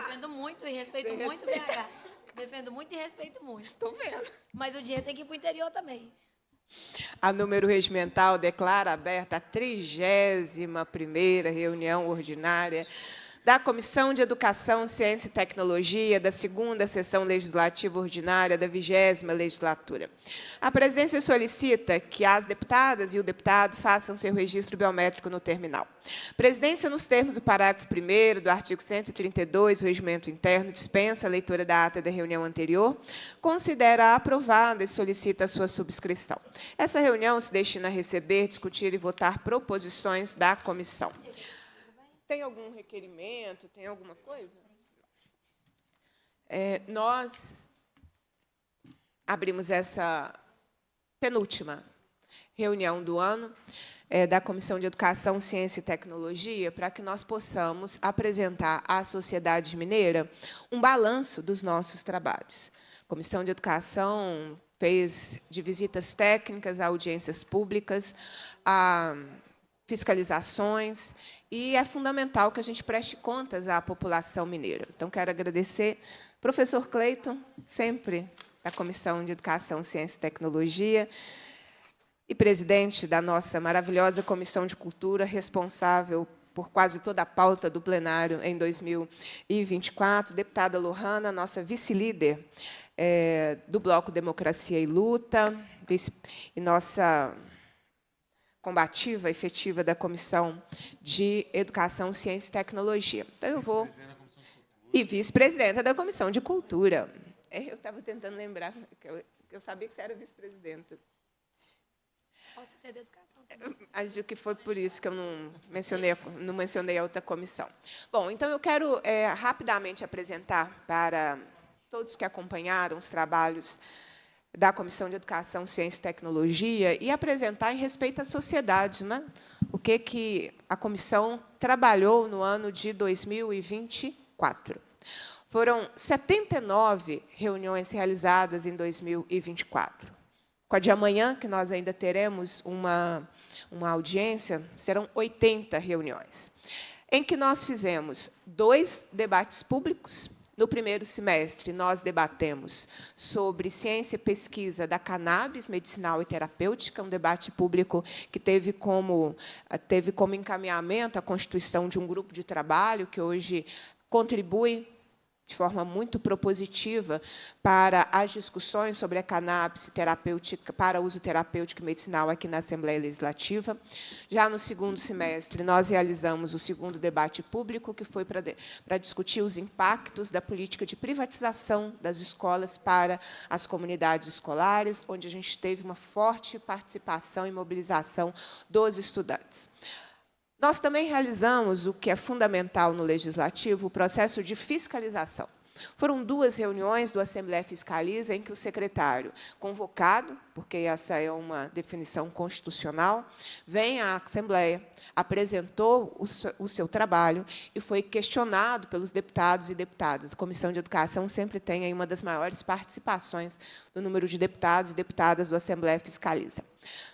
defendo muito e respeito muito o BH. Defendo muito e respeito muito. Estou vendo. Mas o dinheiro tem que ir para o interior também. A número regimental declara aberta a 31ª reunião ordinária da Comissão de Educação, Ciência e Tecnologia, da 2ª Sessão Legislativa Ordinária da 20ª Legislatura. A presidência solicita que as deputadas e o deputado façam seu registro biométrico no terminal. A presidência, nos termos do parágrafo 1º do artigo 132 do Regimento Interno, dispensa a leitura da ata da reunião anterior, considera aprovada e solicita a sua subscrição. Essa reunião se destina a receber, discutir e votar proposições da comissão. Tem algum requerimento? Tem alguma coisa? Nós abrimos essa penúltima reunião do ano da Comissão de Educação, Ciência e Tecnologia para que nós possamos apresentar à sociedade mineira um balanço dos nossos trabalhos. A Comissão de Educação fez de visitas técnicas a audiências públicas, a fiscalizações, e é fundamental que a gente preste contas à população mineira. Então, quero agradecer ao professor Cleiton, sempre da Comissão de Educação, Ciência e Tecnologia, e presidente da nossa maravilhosa Comissão de Cultura, responsável por quase toda a pauta do plenário em 2024, deputada Lohana, nossa vice-líder do Bloco Democracia e Luta, e nossa combativa, efetiva da Comissão de Educação, Ciência e Tecnologia. Então, eu vou... E vice-presidenta da Comissão de Cultura. Eu estava tentando lembrar, que eu sabia que você era vice-presidenta. Posso ser de educação. Acho que foi por isso que eu não mencionei a outra comissão. Bom, então, eu quero rapidamente apresentar para todos que acompanharam os trabalhos da Comissão de Educação, Ciência e Tecnologia e apresentar em respeito à sociedade, né? O que a comissão trabalhou no ano de 2024. Foram 79 reuniões realizadas em 2024. Com a de amanhã, que nós ainda teremos uma audiência, serão 80 reuniões, em que nós fizemos 2 debates públicos. No primeiro semestre, nós debatemos sobre ciência e pesquisa da cannabis medicinal e terapêutica, um debate público que teve como encaminhamento a constituição de um grupo de trabalho que hoje contribui de forma muito propositiva para as discussões sobre a cannabis terapêutica, para uso terapêutico e medicinal aqui na Assembleia Legislativa. Já no segundo semestre, nós realizamos o segundo debate público, que foi para discutir os impactos da política de privatização das escolas para as comunidades escolares, onde a gente teve uma forte participação e mobilização dos estudantes. Nós também realizamos o que é fundamental no Legislativo, o processo de fiscalização. Foram 2 reuniões do Assembleia Fiscaliza em que o secretário, convocado, porque essa é uma definição constitucional, vem à Assembleia, apresentou o seu trabalho e foi questionado pelos deputados e deputadas. A Comissão de Educação sempre tem aí uma das maiores participações do número de deputados e deputadas do Assembleia Fiscaliza.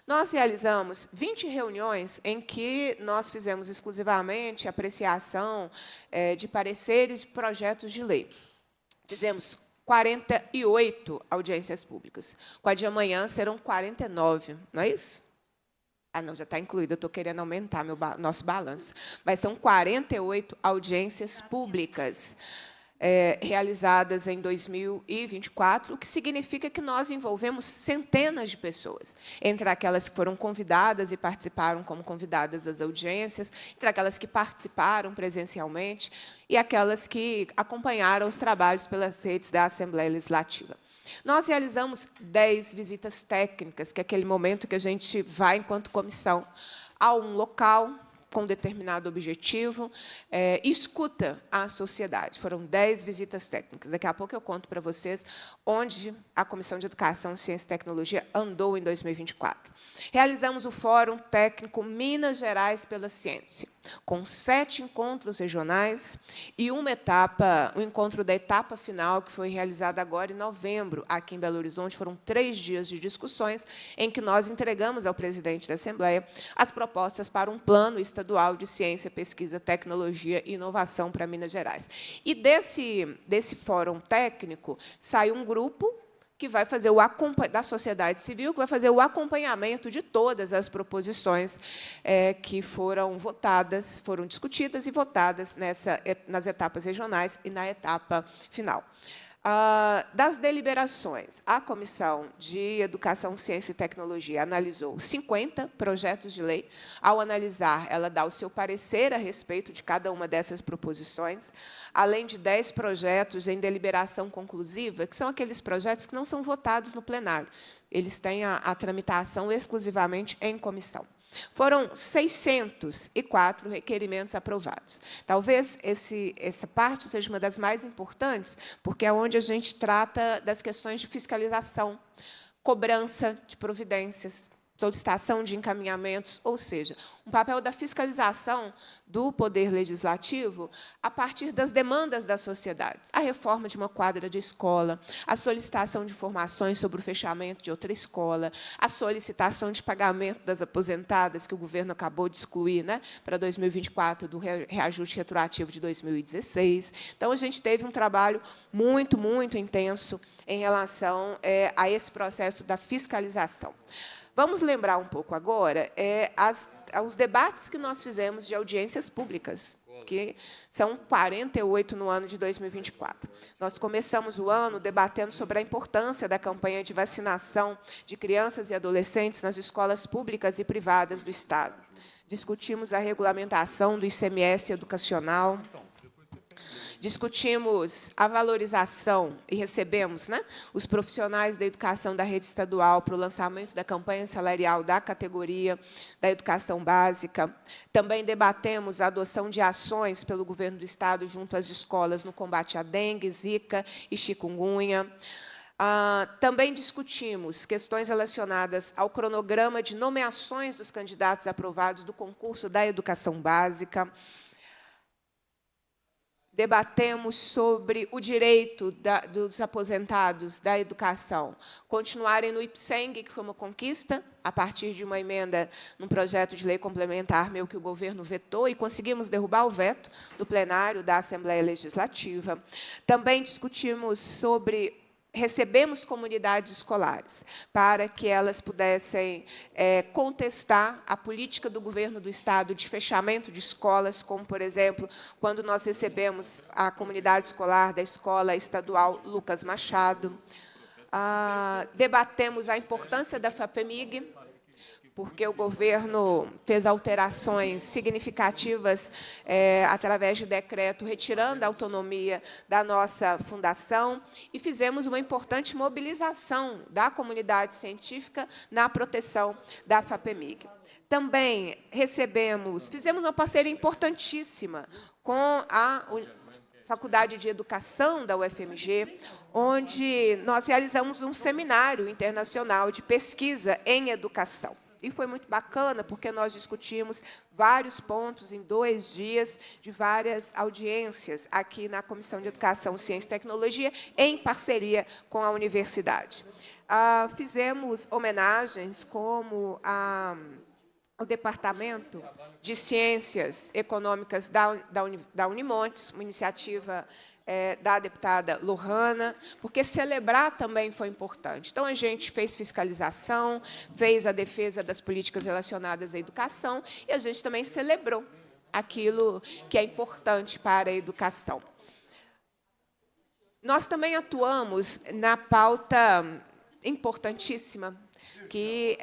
Nós realizamos 20 reuniões em que nós fizemos exclusivamente apreciação de pareceres de projetos de lei. Fizemos 48 audiências públicas. Com a de amanhã, serão 49, não é isso? Ah, não, já está incluído, eu estou querendo aumentar nosso balanço. Mas são 48 audiências públicas realizadas em 2024, o que significa que nós envolvemos centenas de pessoas, entre aquelas que foram convidadas e participaram como convidadas das audiências, entre aquelas que participaram presencialmente e aquelas que acompanharam os trabalhos pelas redes da Assembleia Legislativa. Nós realizamos 10 visitas técnicas, que é aquele momento que a gente vai, enquanto comissão, a um local com determinado objetivo, e escuta a sociedade. Foram 10 visitas técnicas. Daqui a pouco eu conto para vocês onde a Comissão de Educação, Ciência e Tecnologia andou em 2024. Realizamos o Fórum Técnico Minas Gerais pela Ciência. com 7 encontros regionais e uma etapa, o encontro da etapa final, que foi realizado agora em novembro, aqui em Belo Horizonte. Foram 3 dias de discussões, em que nós entregamos ao presidente da Assembleia as propostas para um plano estadual de ciência, pesquisa, tecnologia e inovação para Minas Gerais. E desse fórum técnico saiu um grupo que vai fazer da sociedade civil, que vai fazer o acompanhamento de todas as proposições que foram votadas, foram discutidas e votadas nas etapas regionais e na etapa final. Das deliberações, a Comissão de Educação, Ciência e Tecnologia analisou 50 projetos de lei. Ao analisar, ela dá o seu parecer a respeito de cada uma dessas proposições, além de 10 projetos em deliberação conclusiva, que são aqueles projetos que não são votados no plenário. Eles têm a tramitação exclusivamente em comissão. Foram 604 requerimentos aprovados. Talvez essa parte seja uma das mais importantes, porque é onde a gente trata das questões de fiscalização, cobrança de providências, solicitação de encaminhamentos, ou seja, um papel da fiscalização do Poder Legislativo a partir das demandas da sociedade. A reforma de uma quadra de escola, a solicitação de informações sobre o fechamento de outra escola, a solicitação de pagamento das aposentadas, que o governo acabou de excluir, para 2024, do reajuste retroativo de 2016. Então, a gente teve um trabalho muito, muito intenso em relação a esse processo da fiscalização. Vamos lembrar um pouco agora os debates que nós fizemos de audiências públicas, que são 48 no ano de 2024. Nós começamos o ano debatendo sobre a importância da campanha de vacinação de crianças e adolescentes nas escolas públicas e privadas do Estado. Discutimos a regulamentação do ICMS educacional. Discutimos a valorização e recebemos os profissionais da educação da rede estadual para o lançamento da campanha salarial da categoria da educação básica. Também debatemos a adoção de ações pelo governo do Estado junto às escolas no combate à dengue, zika e chikungunya. Também discutimos questões relacionadas ao cronograma de nomeações dos candidatos aprovados do concurso da educação básica. Debatemos sobre o direito dos aposentados da educação continuarem no IPSENG, que foi uma conquista, a partir de uma emenda num projeto de lei complementar meu que o governo vetou, e conseguimos derrubar o veto do plenário da Assembleia Legislativa. Também discutimos sobre... Recebemos comunidades escolares para que elas pudessem contestar a política do governo do Estado de fechamento de escolas, como, por exemplo, quando nós recebemos a comunidade escolar da Escola Estadual Lucas Machado. Debatemos a importância da FAPEMIG, porque o governo fez alterações significativas através de decreto, retirando a autonomia da nossa fundação, e fizemos uma importante mobilização da comunidade científica na proteção da FAPEMIG. Também fizemos uma parceria importantíssima com a Faculdade de Educação da UFMG, onde nós realizamos um seminário internacional de pesquisa em educação. E foi muito bacana, porque nós discutimos vários pontos em 2 dias, de várias audiências, aqui na Comissão de Educação, Ciência e Tecnologia, em parceria com a universidade. Fizemos homenagens, como ao Departamento de Ciências Econômicas da Unimontes, uma iniciativa da deputada Lohana, porque celebrar também foi importante. Então, a gente fez fiscalização, fez a defesa das políticas relacionadas à educação, e a gente também celebrou aquilo que é importante para a educação. Nós também atuamos na pauta importantíssima, que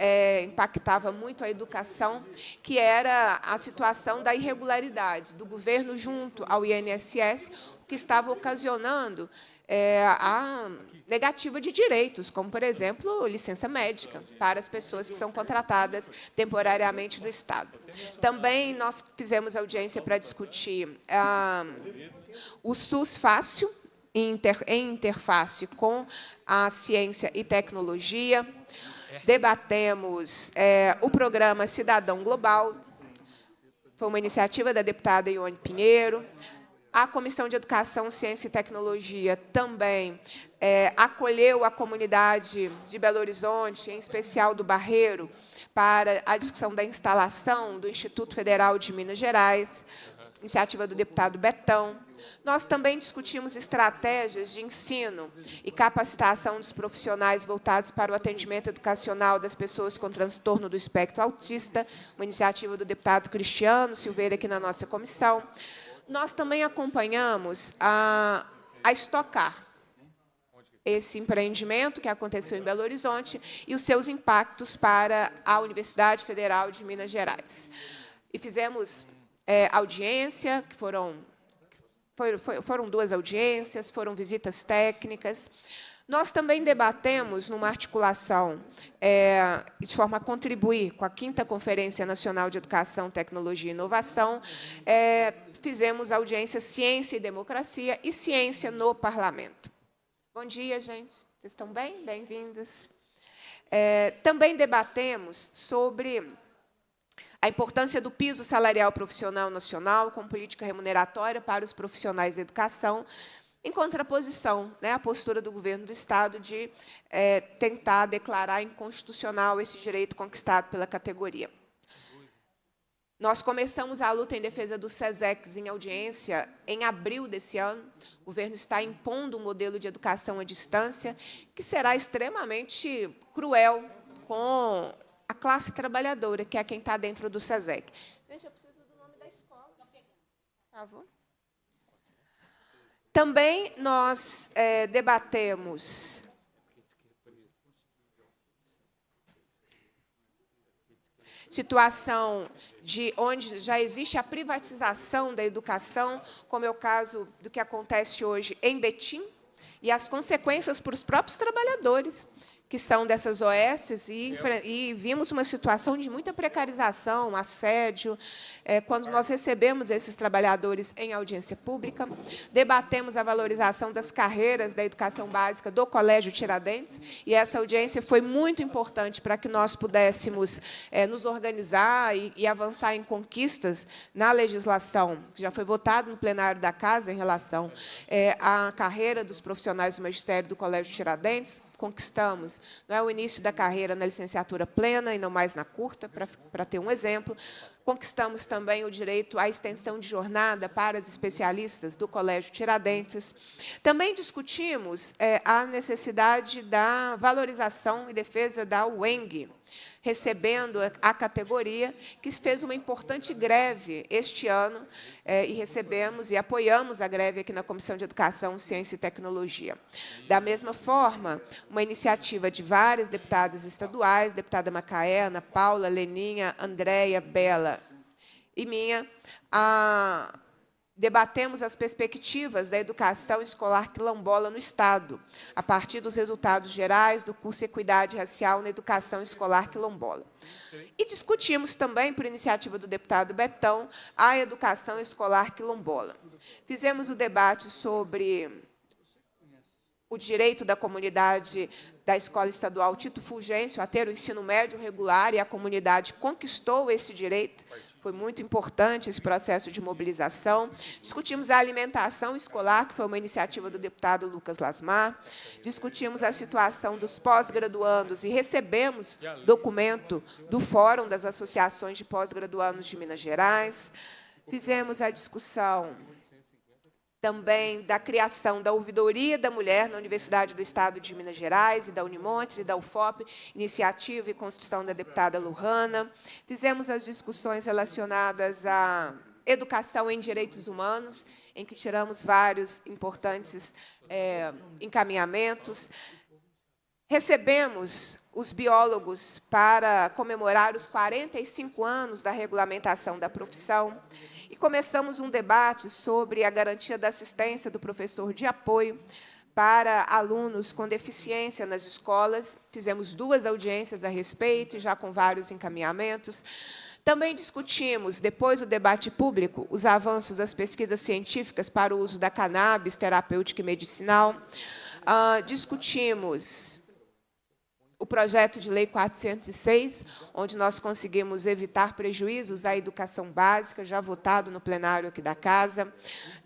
impactava muito a educação, que era a situação da irregularidade do governo junto ao INSS, que estava ocasionando a negativa de direitos, como, por exemplo, licença médica para as pessoas que são contratadas temporariamente do Estado. Também nós fizemos audiência para discutir o SUS Fácil, em interface com a ciência e tecnologia. Debatemos o programa Cidadão Global. foi uma iniciativa da deputada Ione Pinheiro. A Comissão de Educação, Ciência e Tecnologia também acolheu a comunidade de Belo Horizonte, em especial do Barreiro, para a discussão da instalação do Instituto Federal de Minas Gerais, iniciativa do deputado Betão. Nós também discutimos estratégias de ensino e capacitação dos profissionais voltados para o atendimento educacional das pessoas com transtorno do espectro autista, uma iniciativa do deputado Cristiano Silveira aqui na nossa comissão. Nós também acompanhamos a Estocar, esse empreendimento que aconteceu em Belo Horizonte e os seus impactos para a Universidade Federal de Minas Gerais. E fizemos audiência, que foram 2 audiências, foram visitas técnicas. Nós também debatemos, numa articulação, de forma a contribuir com a 5ª Conferência Nacional de Educação, Tecnologia e Inovação, fizemos audiência Ciência e Democracia e Ciência no Parlamento. Bom dia, gente. Vocês estão bem? Bem-vindos. Também debatemos sobre a importância do piso salarial profissional nacional como política remuneratória para os profissionais da educação, em contraposição, à postura do governo do Estado de tentar declarar inconstitucional esse direito conquistado pela categoria. Nós começamos a luta em defesa dos SESECs em audiência em abril desse ano. O governo está impondo um modelo de educação à distância que será extremamente cruel com a classe trabalhadora, que é quem está dentro do SESEC. Gente, eu preciso do nome da escola. Tá bom? Também nós debatemos situação de onde já existe a privatização da educação, como é o caso do que acontece hoje em Betim, e as consequências para os próprios trabalhadores que são dessas OSs, e vimos uma situação de muita precarização, assédio, quando nós recebemos esses trabalhadores em audiência pública. Debatemos a valorização das carreiras da educação básica do Colégio Tiradentes, e essa audiência foi muito importante para que nós pudéssemos nos organizar e avançar em conquistas na legislação, que já foi votado no plenário da Casa em relação à carreira dos profissionais do magistério do Colégio Tiradentes. Conquistamos o início da carreira na licenciatura plena e não mais na curta, para ter um exemplo. Conquistamos também o direito à extensão de jornada para as especialistas do Colégio Tiradentes. Também discutimos a necessidade da valorização e defesa da UENG, recebendo a categoria, que fez uma importante greve este ano, e recebemos e apoiamos a greve aqui na Comissão de Educação, Ciência e Tecnologia. Da mesma forma, uma iniciativa de várias deputadas estaduais, deputada Macaé, Ana Paula, Leninha, Andréia, Bela e minha, debatemos as perspectivas da educação escolar quilombola no Estado, a partir dos resultados gerais do curso Equidade Racial na Educação Escolar Quilombola. E discutimos também, por iniciativa do deputado Betão, a educação escolar quilombola. Fizemos o debate sobre o direito da comunidade da Escola Estadual Tito Fulgêncio a ter o ensino médio regular, e a comunidade conquistou esse direito. Foi muito importante esse processo de mobilização. Discutimos a alimentação escolar, que foi uma iniciativa do deputado Lucas Lasmar. Discutimos a situação dos pós-graduandos e recebemos documento do Fórum das Associações de Pós-Graduandos de Minas Gerais. Fizemos a discussão também da criação da Ouvidoria da Mulher na Universidade do Estado de Minas Gerais, e da Unimontes, e da UFOP, iniciativa e construção da deputada Luhana. Fizemos as discussões relacionadas à educação em direitos humanos, em que tiramos vários importantes encaminhamentos. Recebemos os biólogos para comemorar os 45 anos da regulamentação da profissão, e começamos um debate sobre a garantia da assistência do professor de apoio para alunos com deficiência nas escolas. Fizemos 2 audiências a respeito, já com vários encaminhamentos. Também discutimos, depois do debate público, os avanços das pesquisas científicas para o uso da cannabis terapêutica e medicinal. Discutimos o projeto de lei 406, onde nós conseguimos evitar prejuízos da educação básica, já votado no plenário aqui da Casa.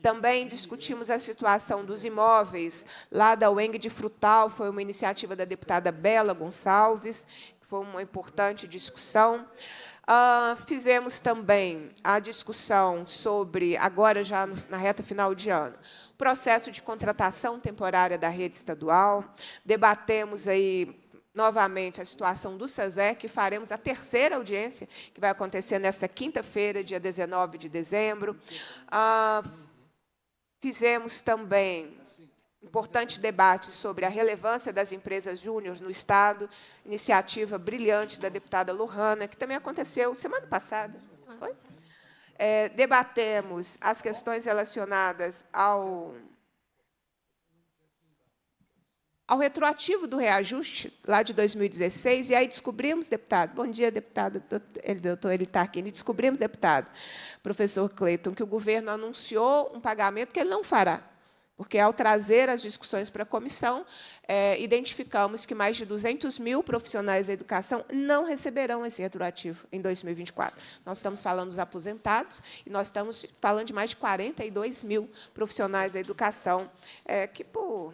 Também discutimos a situação dos imóveis lá da UENG de Frutal, foi uma iniciativa da deputada Bela Gonçalves, que foi uma importante discussão. Fizemos também a discussão sobre, agora já na reta final de ano, o processo de contratação temporária da rede estadual. Debatemos aí novamente a situação do SESEC, faremos a terceira audiência, que vai acontecer nesta quinta-feira, dia 19 de dezembro. Fizemos também importante debate sobre a relevância das empresas júniores no Estado, iniciativa brilhante da deputada Lohana, que também aconteceu semana passada. Foi? Debatemos as questões relacionadas ao retroativo do reajuste, lá de 2016, e aí descobrimos, deputado, bom dia, deputado, ele está aqui, descobrimos, deputado, professor Cleiton, que o governo anunciou um pagamento que ele não fará, porque, ao trazer as discussões para a comissão, identificamos que mais de 200 mil profissionais da educação não receberão esse retroativo em 2024. Nós estamos falando dos aposentados, e nós estamos falando de mais de 42 mil profissionais da educação, que, por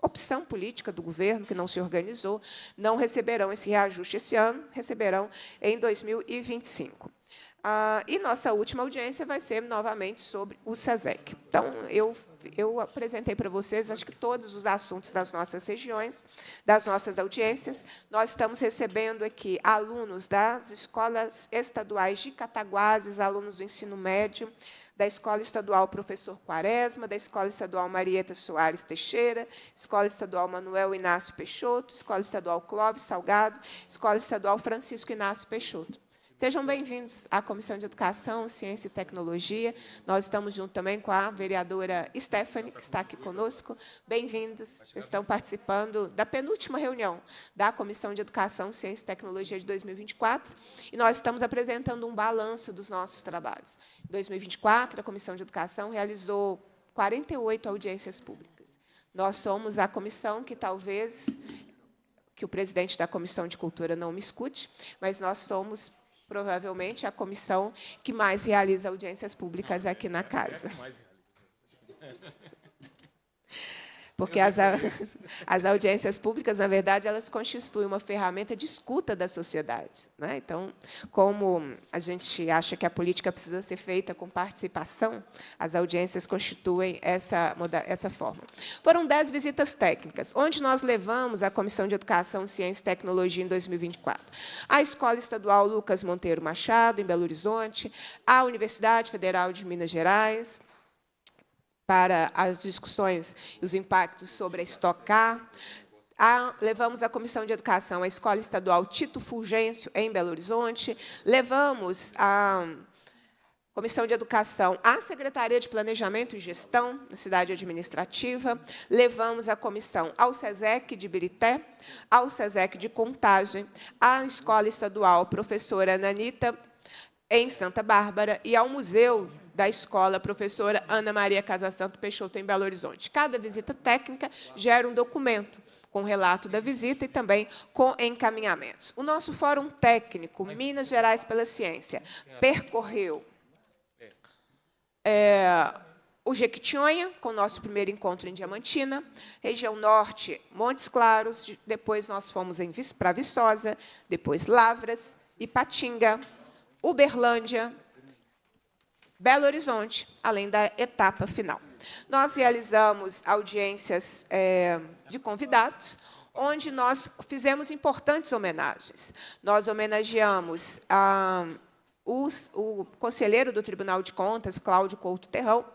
opção política do governo, que não se organizou, não receberão esse reajuste esse ano, receberão em 2025. E nossa última audiência vai ser, novamente, sobre o SESEC. Então, eu apresentei para vocês, acho que todos os assuntos das nossas regiões, das nossas audiências. Nós estamos recebendo aqui alunos das escolas estaduais de Cataguases, alunos do ensino médio, da Escola Estadual Professor Quaresma, da Escola Estadual Marieta Soares Teixeira, Escola Estadual Manuel Inácio Peixoto, Escola Estadual Clóvis Salgado, Escola Estadual Francisco Inácio Peixoto. Sejam bem-vindos à Comissão de Educação, Ciência e Tecnologia. Nós estamos junto também com a vereadora Stephanie, que está aqui conosco. Bem-vindos. Estão participando da penúltima reunião da Comissão de Educação, Ciência e Tecnologia de 2024, e nós estamos apresentando um balanço dos nossos trabalhos. Em 2024, a Comissão de Educação realizou 48 audiências públicas. Nós somos a comissão que o presidente da Comissão de Cultura não me escute, mas nós somos provavelmente a comissão que mais realiza audiências públicas aqui na Casa. Porque as audiências públicas, na verdade, elas constituem uma ferramenta de escuta da sociedade, né? Então, como a gente acha que a política precisa ser feita com participação, as audiências constituem essa forma. Foram 10 visitas técnicas, onde nós levamos a Comissão de Educação, Ciência e Tecnologia em 2024. A Escola Estadual Lucas Monteiro Machado, em Belo Horizonte, a Universidade Federal de Minas Gerais, para as discussões e os impactos sobre a Stock Car. Levamos a Comissão de Educação à Escola Estadual Tito Fulgêncio, em Belo Horizonte. Levamos a Comissão de Educação à Secretaria de Planejamento e Gestão, na cidade administrativa. Levamos a comissão ao SESEC de Birité, ao SESEC de Contagem, à Escola Estadual Professora Nanita, em Santa Bárbara, e ao Museu da Escola Professora Ana Maria Casasanto Peixoto, em Belo Horizonte. Cada visita técnica gera um documento com relato da visita e também com encaminhamentos. O nosso Fórum Técnico, Minas Gerais pela Ciência, percorreu o Jequitinhonha, com o nosso primeiro encontro em Diamantina, região norte, Montes Claros, depois nós fomos para Viçosa, depois Lavras, Ipatinga, Uberlândia, Belo Horizonte, além da etapa final. Nós realizamos audiências de convidados, onde nós fizemos importantes homenagens. Nós homenageamos o conselheiro do Tribunal de Contas, Cláudio Couto Terrão,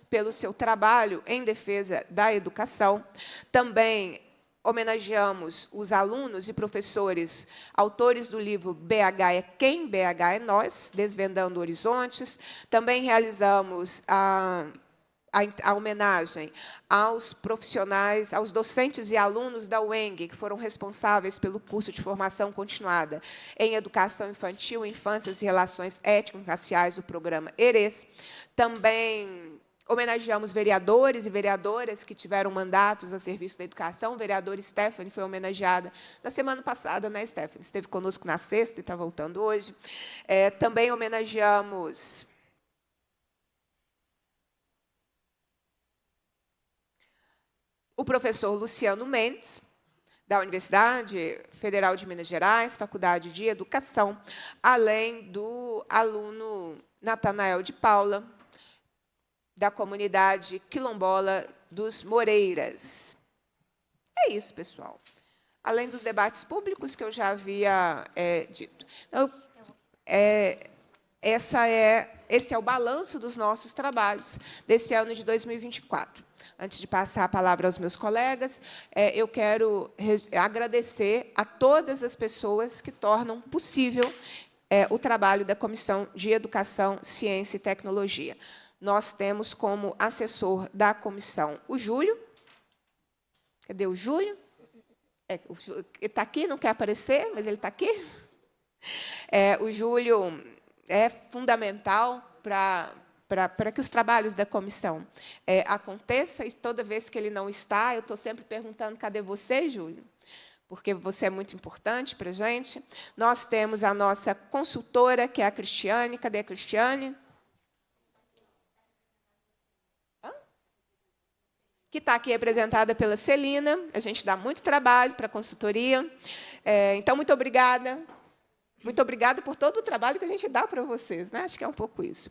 pelo seu trabalho em defesa da educação. Também homenageamos os alunos e professores, autores do livro BH é Quem? BH é Nós, Desvendando Horizontes. Também realizamos a homenagem aos profissionais, aos docentes e alunos da UENG, que foram responsáveis pelo curso de formação continuada em Educação Infantil, Infâncias e Relações Étnico-Raciais, o programa ERES. Também Homenageamos vereadores e vereadoras que tiveram mandatos a serviço da educação. O vereador Stephanie foi homenageada na semana passada, né, Stephanie? Esteve conosco na sexta e está voltando hoje. Também homenageamos o professor Luciano Mendes, da Universidade Federal de Minas Gerais, Faculdade de Educação, além do aluno Natanael de Paula, da comunidade quilombola dos Moreiras. É isso, pessoal. Além dos debates públicos que eu já havia dito. Então, esse é o balanço dos nossos trabalhos desse ano de 2024. Antes de passar a palavra aos meus colegas, eu quero agradecer a todas as pessoas que tornam possível o trabalho da Comissão de Educação, Ciência e Tecnologia. Nós temos como assessor da comissão o Júlio. Cadê o Júlio? Ele está aqui, não quer aparecer, mas ele está aqui. O Júlio é fundamental para que os trabalhos da comissão aconteçam, e toda vez que ele não está, eu estou sempre perguntando, cadê você, Júlio? Porque você é muito importante para a gente. Nós temos a nossa consultora, que é a Cristiane. Cadê a Cristiane? Que está aqui representada pela Celina. A gente dá muito trabalho para a consultoria. Então, muito obrigada. Muito obrigada por todo o trabalho que a gente dá para vocês, né? Acho que é um pouco isso.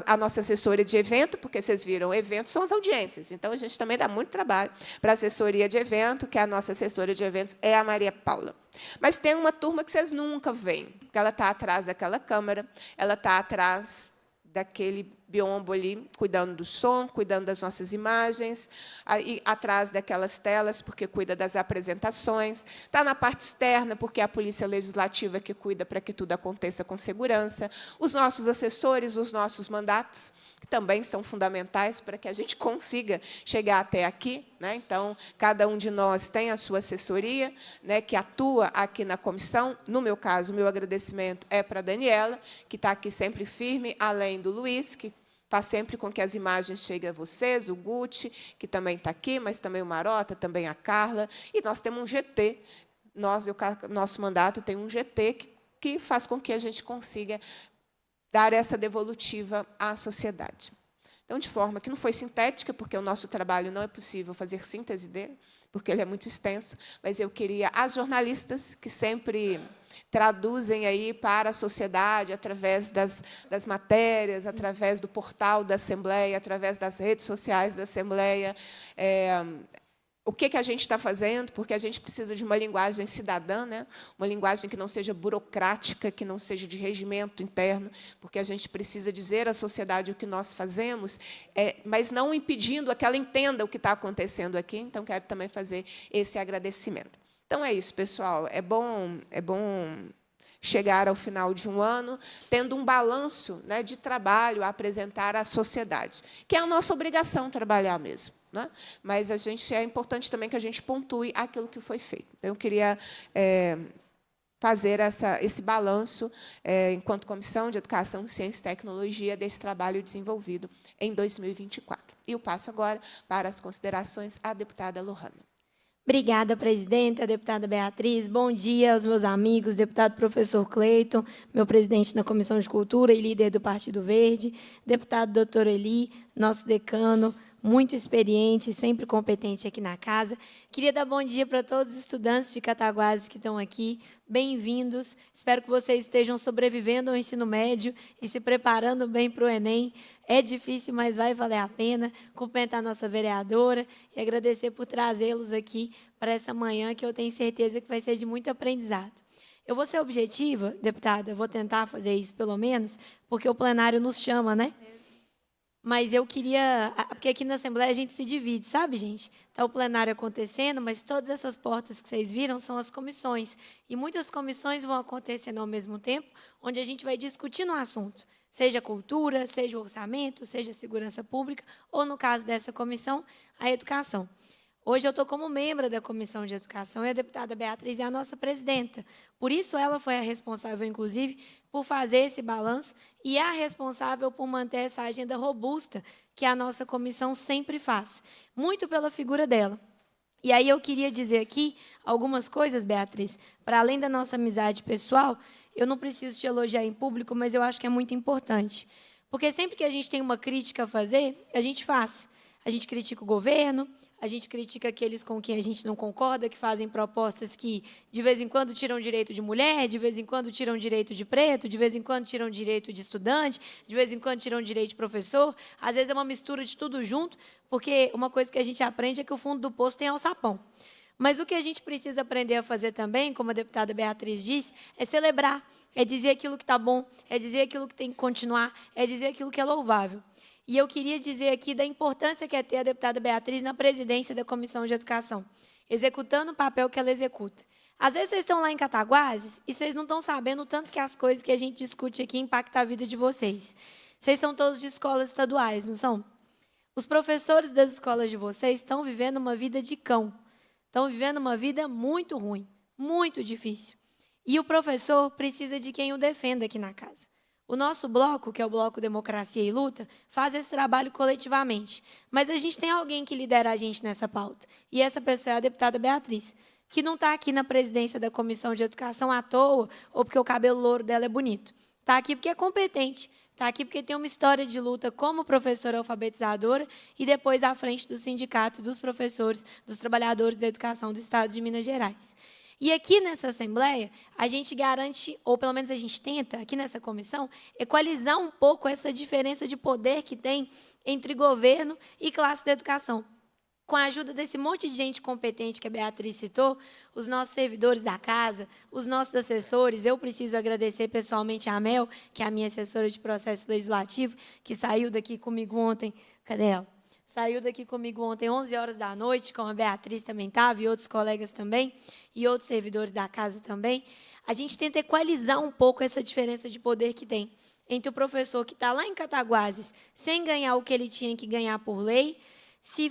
A nossa assessora de evento, porque vocês viram, eventos são as audiências. Então, a gente também dá muito trabalho para a assessoria de evento, que a nossa assessora de eventos é a Maria Paula. Mas tem uma turma que vocês nunca veem, porque ela está atrás daquela câmera, ela está atrás daquele biombo ali, cuidando do som, cuidando das nossas imagens, aí, atrás daquelas telas, porque cuida das apresentações, está na parte externa, porque é a Polícia Legislativa que cuida para que tudo aconteça com segurança, os nossos assessores, os nossos mandatos, que também são fundamentais para que a gente consiga chegar até aqui, né? Então, cada um de nós tem a sua assessoria, né, que atua aqui na comissão. No meu caso, o meu agradecimento é para a Daniela, que está aqui sempre firme, além do Luiz, que faz sempre com que as imagens cheguem a vocês, o Guti, que também está aqui, mas também o Marota, também a Carla. E nós temos um GT. Nosso mandato tem um GT que faz com que a gente consiga dar essa devolutiva à sociedade. Então, de forma que não foi sintética, porque o nosso trabalho não é possível fazer síntese dele, porque ele é muito extenso, mas eu queria as jornalistas que sempre traduzem aí para a sociedade, através das matérias, através do portal da Assembleia, através das redes sociais da Assembleia, o que a gente está fazendo, porque a gente precisa de uma linguagem cidadã, né? Uma linguagem que não seja burocrática, que não seja de regimento interno, porque a gente precisa dizer à sociedade o que nós fazemos, mas não impedindo que ela entenda o que está acontecendo aqui. Então, quero também fazer esse agradecimento. Então, é isso, pessoal. É bom chegar ao final de um ano tendo um balanço, né, de trabalho a apresentar à sociedade, que é a nossa obrigação trabalhar mesmo, né? Mas é importante também que a gente pontue aquilo que foi feito. Então, eu queria fazer esse balanço, enquanto Comissão de Educação, Ciência e Tecnologia, desse trabalho desenvolvido em 2024. E eu passo agora para as considerações à deputada Lohana. Obrigada, presidenta, deputada Beatriz. Bom dia aos meus amigos, deputado professor Cleiton, meu presidente da Comissão de Cultura e líder do Partido Verde, deputado doutor Eli, nosso decano, muito experiente, sempre competente aqui na casa. Queria dar bom dia para todos os estudantes de Cataguases que estão aqui. Bem-vindos. Espero que vocês estejam sobrevivendo ao ensino médio e se preparando bem para o Enem. É difícil, mas vai valer a pena. Cumprimentar a nossa vereadora e agradecer por trazê-los aqui para essa manhã, que eu tenho certeza que vai ser de muito aprendizado. Eu vou ser objetiva, deputada, eu vou tentar fazer isso pelo menos, porque o plenário nos chama, né? Mas eu queria... Porque aqui na Assembleia a gente se divide, sabe, gente? Está o plenário acontecendo, mas todas essas portas que vocês viram são as comissões. E muitas comissões vão acontecendo ao mesmo tempo, onde a gente vai discutindo um assunto. Seja cultura, seja orçamento, seja segurança pública, ou, no caso dessa comissão, a educação. Hoje eu estou como membro da Comissão de Educação e a deputada Beatriz é a nossa presidenta. Por isso, ela foi a responsável, inclusive, por fazer esse balanço e é a responsável por manter essa agenda robusta que a nossa comissão sempre faz, muito pela figura dela. E aí eu queria dizer aqui algumas coisas, Beatriz, para além da nossa amizade pessoal, eu não preciso te elogiar em público, mas eu acho que é muito importante. Porque sempre que a gente tem uma crítica a fazer, a gente faz. A gente critica o governo, a gente critica aqueles com quem a gente não concorda, que fazem propostas que, de vez em quando, tiram direito de mulher, de vez em quando, tiram direito de preto, de vez em quando, tiram direito de estudante, de vez em quando, tiram direito de professor. Às vezes, é uma mistura de tudo junto, porque uma coisa que a gente aprende é que o fundo do poço tem alçapão. Mas o que a gente precisa aprender a fazer também, como a deputada Beatriz disse, é celebrar, é dizer aquilo que está bom, é dizer aquilo que tem que continuar, é dizer aquilo que é louvável. E eu queria dizer aqui da importância que é ter a deputada Beatriz na presidência da Comissão de Educação, executando o papel que ela executa. Às vezes, vocês estão lá em Cataguases e vocês não estão sabendo o tanto que as coisas que a gente discute aqui impactam a vida de vocês. Vocês são todos de escolas estaduais, não são? Os professores das escolas de vocês estão vivendo uma vida de cão. Estão vivendo uma vida muito ruim, muito difícil. E o professor precisa de quem o defenda aqui na casa. O nosso bloco, que é o Bloco Democracia e Luta, faz esse trabalho coletivamente. Mas a gente tem alguém que lidera a gente nessa pauta. E essa pessoa é a deputada Beatriz, que não está aqui na presidência da Comissão de Educação à toa ou porque o cabelo louro dela é bonito. Está aqui porque é competente. Está aqui porque tem uma história de luta como professora alfabetizadora e depois à frente do sindicato dos professores, dos trabalhadores da educação do Estado de Minas Gerais. E aqui nessa Assembleia, a gente garante, ou pelo menos a gente tenta, aqui nessa comissão, equalizar um pouco essa diferença de poder que tem entre governo e classe da educação. Com a ajuda desse monte de gente competente que a Beatriz citou, os nossos servidores da casa, os nossos assessores, eu preciso agradecer pessoalmente a Mel, que é a minha assessora de processo legislativo, que saiu daqui comigo ontem, cadê ela? Saiu daqui comigo ontem, 11 horas da noite, como a Beatriz também estava, e outros colegas também, e outros servidores da casa também. A gente tenta equalizar um pouco essa diferença de poder que tem entre o professor que está lá em Cataguases, sem ganhar o que ele tinha que ganhar por lei, se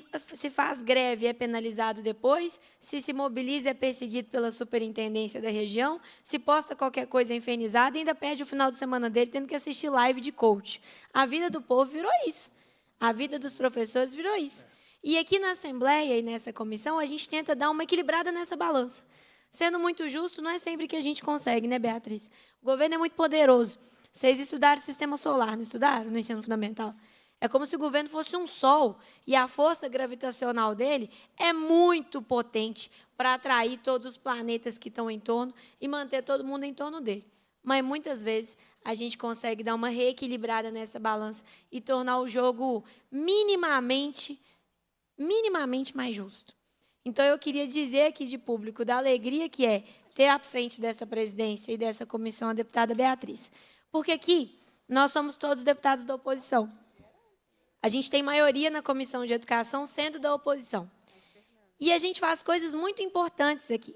faz greve é penalizado depois, se mobiliza é perseguido pela superintendência da região, se posta qualquer coisa infernizada, ainda perde o final de semana dele tendo que assistir live de coach. A vida do povo virou isso. A vida dos professores virou isso. E aqui na Assembleia e nessa comissão, a gente tenta dar uma equilibrada nessa balança. Sendo muito justo, não é sempre que a gente consegue, né, Beatriz? O governo é muito poderoso. Vocês estudaram sistema solar, não estudaram no ensino fundamental? É como se o governo fosse um sol e a força gravitacional dele é muito potente para atrair todos os planetas que estão em torno e manter todo mundo em torno dele. Mas, muitas vezes, a gente consegue dar uma reequilibrada nessa balança e tornar o jogo minimamente mais justo. Então, eu queria dizer aqui de público da alegria que é ter à frente dessa presidência e dessa comissão a deputada Beatriz. Porque aqui nós somos todos deputados da oposição. A gente tem maioria na Comissão de Educação sendo da oposição. E a gente faz coisas muito importantes aqui.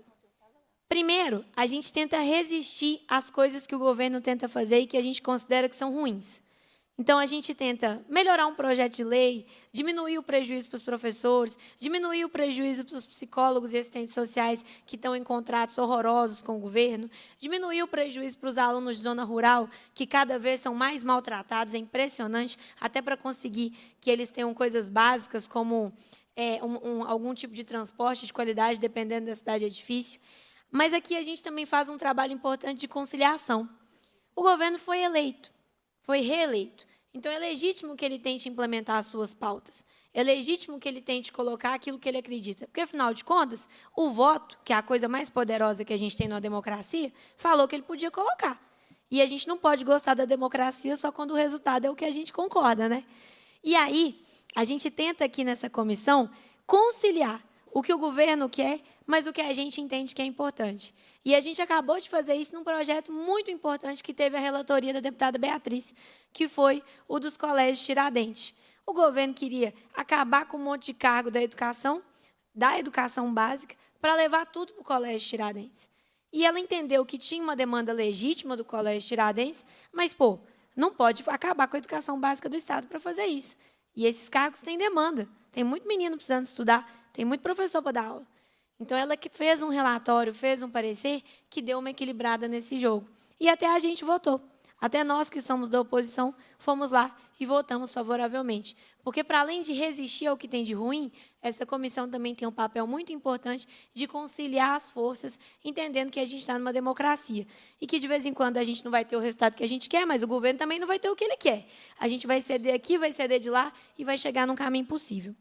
Primeiro, a gente tenta resistir às coisas que o governo tenta fazer e que a gente considera que são ruins. Então, a gente tenta melhorar um projeto de lei, diminuir o prejuízo para os professores, diminuir o prejuízo para os psicólogos e assistentes sociais que estão em contratos horrorosos com o governo, diminuir o prejuízo para os alunos de zona rural, que cada vez são mais maltratados, é impressionante, até para conseguir que eles tenham coisas básicas, como algum tipo de transporte de qualidade, dependendo da cidade, é difícil. Mas aqui a gente também faz um trabalho importante de conciliação. O governo foi eleito, foi reeleito. Então, é legítimo que ele tente implementar as suas pautas. É legítimo que ele tente colocar aquilo que ele acredita. Porque, afinal de contas, o voto, que é a coisa mais poderosa que a gente tem na democracia, falou que ele podia colocar. E a gente não pode gostar da democracia só quando o resultado é o que a gente concorda, né? E aí, a gente tenta aqui nessa comissão conciliar o que o governo quer, mas o que a gente entende que é importante. E a gente acabou de fazer isso num projeto muito importante que teve a relatoria da deputada Beatriz, que foi o dos colégios Tiradentes. O governo queria acabar com um monte de cargo da educação básica, para levar tudo para o colégio Tiradentes. E ela entendeu que tinha uma demanda legítima do colégio Tiradentes, mas, não pode acabar com a educação básica do Estado para fazer isso. E esses cargos têm demanda. Tem muito menino precisando estudar, tem muito professor para dar aula. Então, ela que fez um relatório, fez um parecer que deu uma equilibrada nesse jogo. E até a gente votou. Até nós, que somos da oposição, fomos lá e votamos favoravelmente. Porque, para além de resistir ao que tem de ruim, essa comissão também tem um papel muito importante de conciliar as forças, entendendo que a gente está numa democracia. E que, de vez em quando, a gente não vai ter o resultado que a gente quer, mas o governo também não vai ter o que ele quer. A gente vai ceder aqui, vai ceder de lá e vai chegar num caminho possível.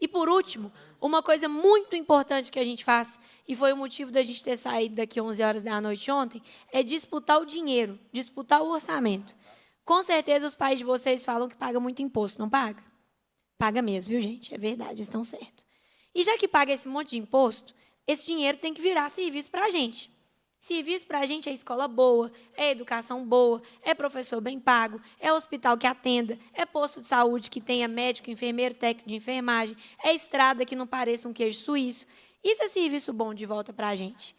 E, por último, uma coisa muito importante que a gente faz, e foi o motivo da gente ter saído daqui 11 horas da noite ontem, é disputar o dinheiro, disputar o orçamento. Com certeza, os pais de vocês falam que paga muito imposto, não paga? Paga mesmo, viu, gente? É verdade, eles estão certos. E já que paga esse monte de imposto, esse dinheiro tem que virar serviço para a gente. Serviço para a gente é escola boa, é educação boa, é professor bem pago, é hospital que atenda, é posto de saúde que tenha médico, enfermeiro, técnico de enfermagem, é estrada que não pareça um queijo suíço. Isso é serviço bom de volta para a gente.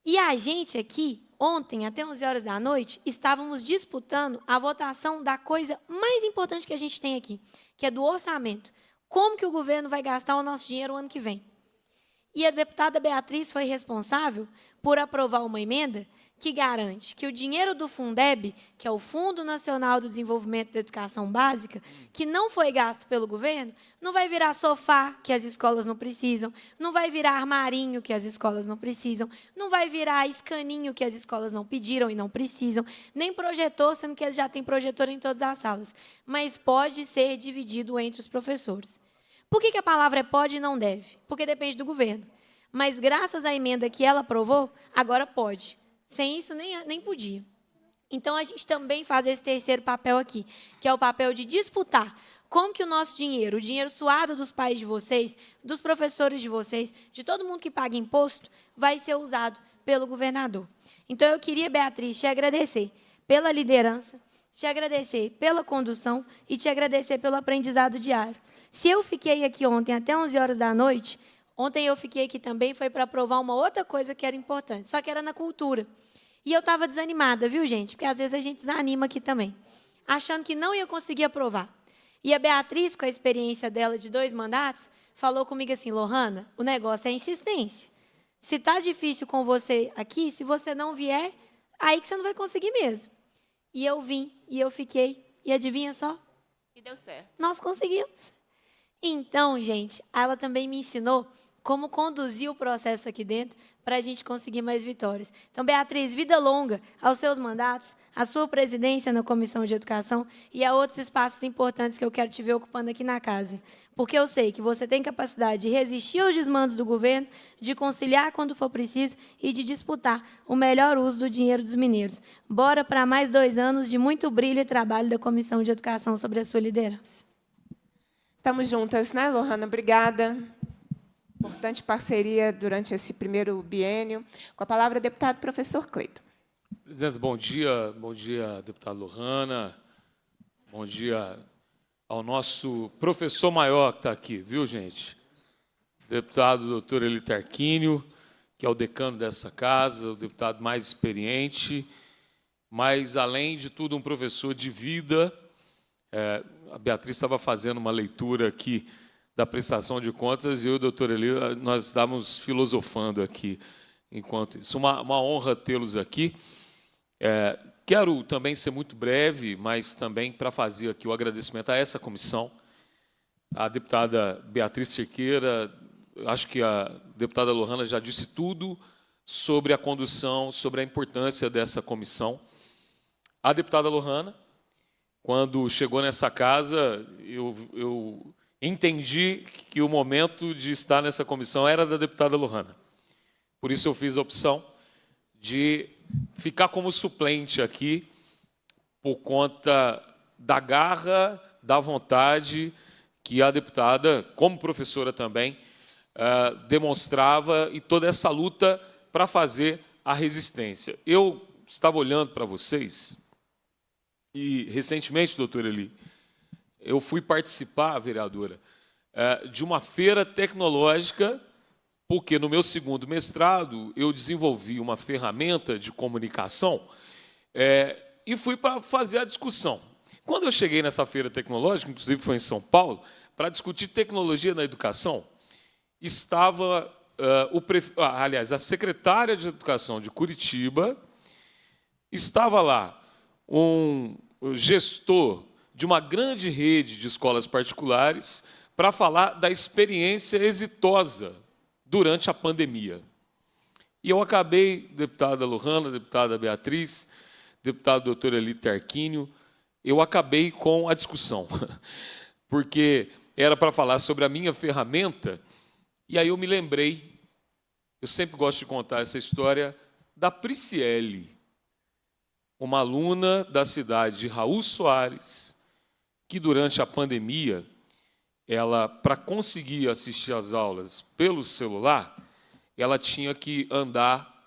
E a gente aqui, ontem, até 11 horas da noite, estávamos disputando a votação da coisa mais importante que a gente tem aqui, que é do orçamento. Como que o governo vai gastar o nosso dinheiro o ano que vem? E a deputada Beatriz foi responsável por aprovar uma emenda que garante que o dinheiro do Fundeb, que é o Fundo Nacional do Desenvolvimento da Educação Básica, que não foi gasto pelo governo, não vai virar sofá, que as escolas não precisam, não vai virar armarinho, que as escolas não precisam, não vai virar escaninho, que as escolas não pediram e não precisam, nem projetor, sendo que eles já têm projetor em todas as salas, mas pode ser dividido entre os professores. Por que a palavra é pode e não deve? Porque depende do governo. Mas, graças à emenda que ela aprovou, agora pode. Sem isso, nem podia. Então, a gente também faz esse terceiro papel aqui, que é o papel de disputar como que o nosso dinheiro, o dinheiro suado dos pais de vocês, dos professores de vocês, de todo mundo que paga imposto, vai ser usado pelo governador. Então, eu queria, Beatriz, te agradecer pela liderança, te agradecer pela condução e te agradecer pelo aprendizado diário. Se eu fiquei aqui ontem até 11 horas da noite, ontem eu fiquei aqui também, foi para aprovar uma outra coisa que era importante, só que era na cultura. E eu estava desanimada, viu, gente? Porque às vezes a gente desanima aqui também, achando que não ia conseguir aprovar. E a Beatriz, com a experiência dela de 2 mandatos, falou comigo assim, Lohana, o negócio é insistência. Se está difícil com você aqui, se você não vier, aí que você não vai conseguir mesmo. E eu vim, e eu fiquei, e adivinha só? E deu certo. Nós conseguimos. Então, gente, ela também me ensinou como conduzir o processo aqui dentro para a gente conseguir mais vitórias. Então, Beatriz, vida longa aos seus mandatos, à sua presidência na Comissão de Educação e a outros espaços importantes que eu quero te ver ocupando aqui na casa. Porque eu sei que você tem capacidade de resistir aos desmandos do governo, de conciliar quando for preciso e de disputar o melhor uso do dinheiro dos mineiros. Bora para mais 2 anos de muito brilho e trabalho da Comissão de Educação sobre a sua liderança. Estamos juntas, né, Lohana? Obrigada. Importante parceria durante esse primeiro biênio. Com a palavra, o deputado professor Cleiton. Presidente, bom dia, deputada Lohana. Bom dia ao nosso professor maior que está aqui, viu, gente? Deputado doutor Eli Tarquínio, que é o decano dessa casa, o deputado mais experiente, mas, além de tudo, um professor de vida. A Beatriz estava fazendo uma leitura aqui da prestação de contas e eu e o doutor Eli, nós estávamos filosofando aqui enquanto isso. Uma honra tê-los aqui. Quero também ser muito breve, mas também para fazer aqui o agradecimento a essa comissão, a deputada Beatriz Cerqueira, acho que a deputada Lohana já disse tudo sobre a condução, sobre a importância dessa comissão. A deputada Lohana, quando chegou nessa casa, eu entendi que o momento de estar nessa comissão era da deputada Lohana. Por isso eu fiz a opção de ficar como suplente aqui, por conta da garra, da vontade que a deputada, como professora também, demonstrava e toda essa luta para fazer a resistência. Eu estava olhando para vocês e, recentemente, doutor Eli, eu fui participar, vereadora, de uma feira tecnológica, porque no meu 2º mestrado eu desenvolvi uma ferramenta de comunicação e fui para fazer a discussão. quando eu cheguei nessa feira tecnológica, inclusive foi em São Paulo, para discutir tecnologia na educação, estava, aliás, a secretária de Educação de Curitiba, estava lá um gestor de uma grande rede de escolas particulares para falar da experiência exitosa durante a pandemia. E eu acabei, deputada Lohana, deputada Beatriz, deputado doutor Eli Tarquínio, eu acabei com a discussão, porque era para falar sobre a minha ferramenta, e aí eu me lembrei, eu sempre gosto de contar essa história, da Prisciele, uma aluna da cidade de Raul Soares, que durante a pandemia, ela, para conseguir assistir às aulas pelo celular, ela tinha que andar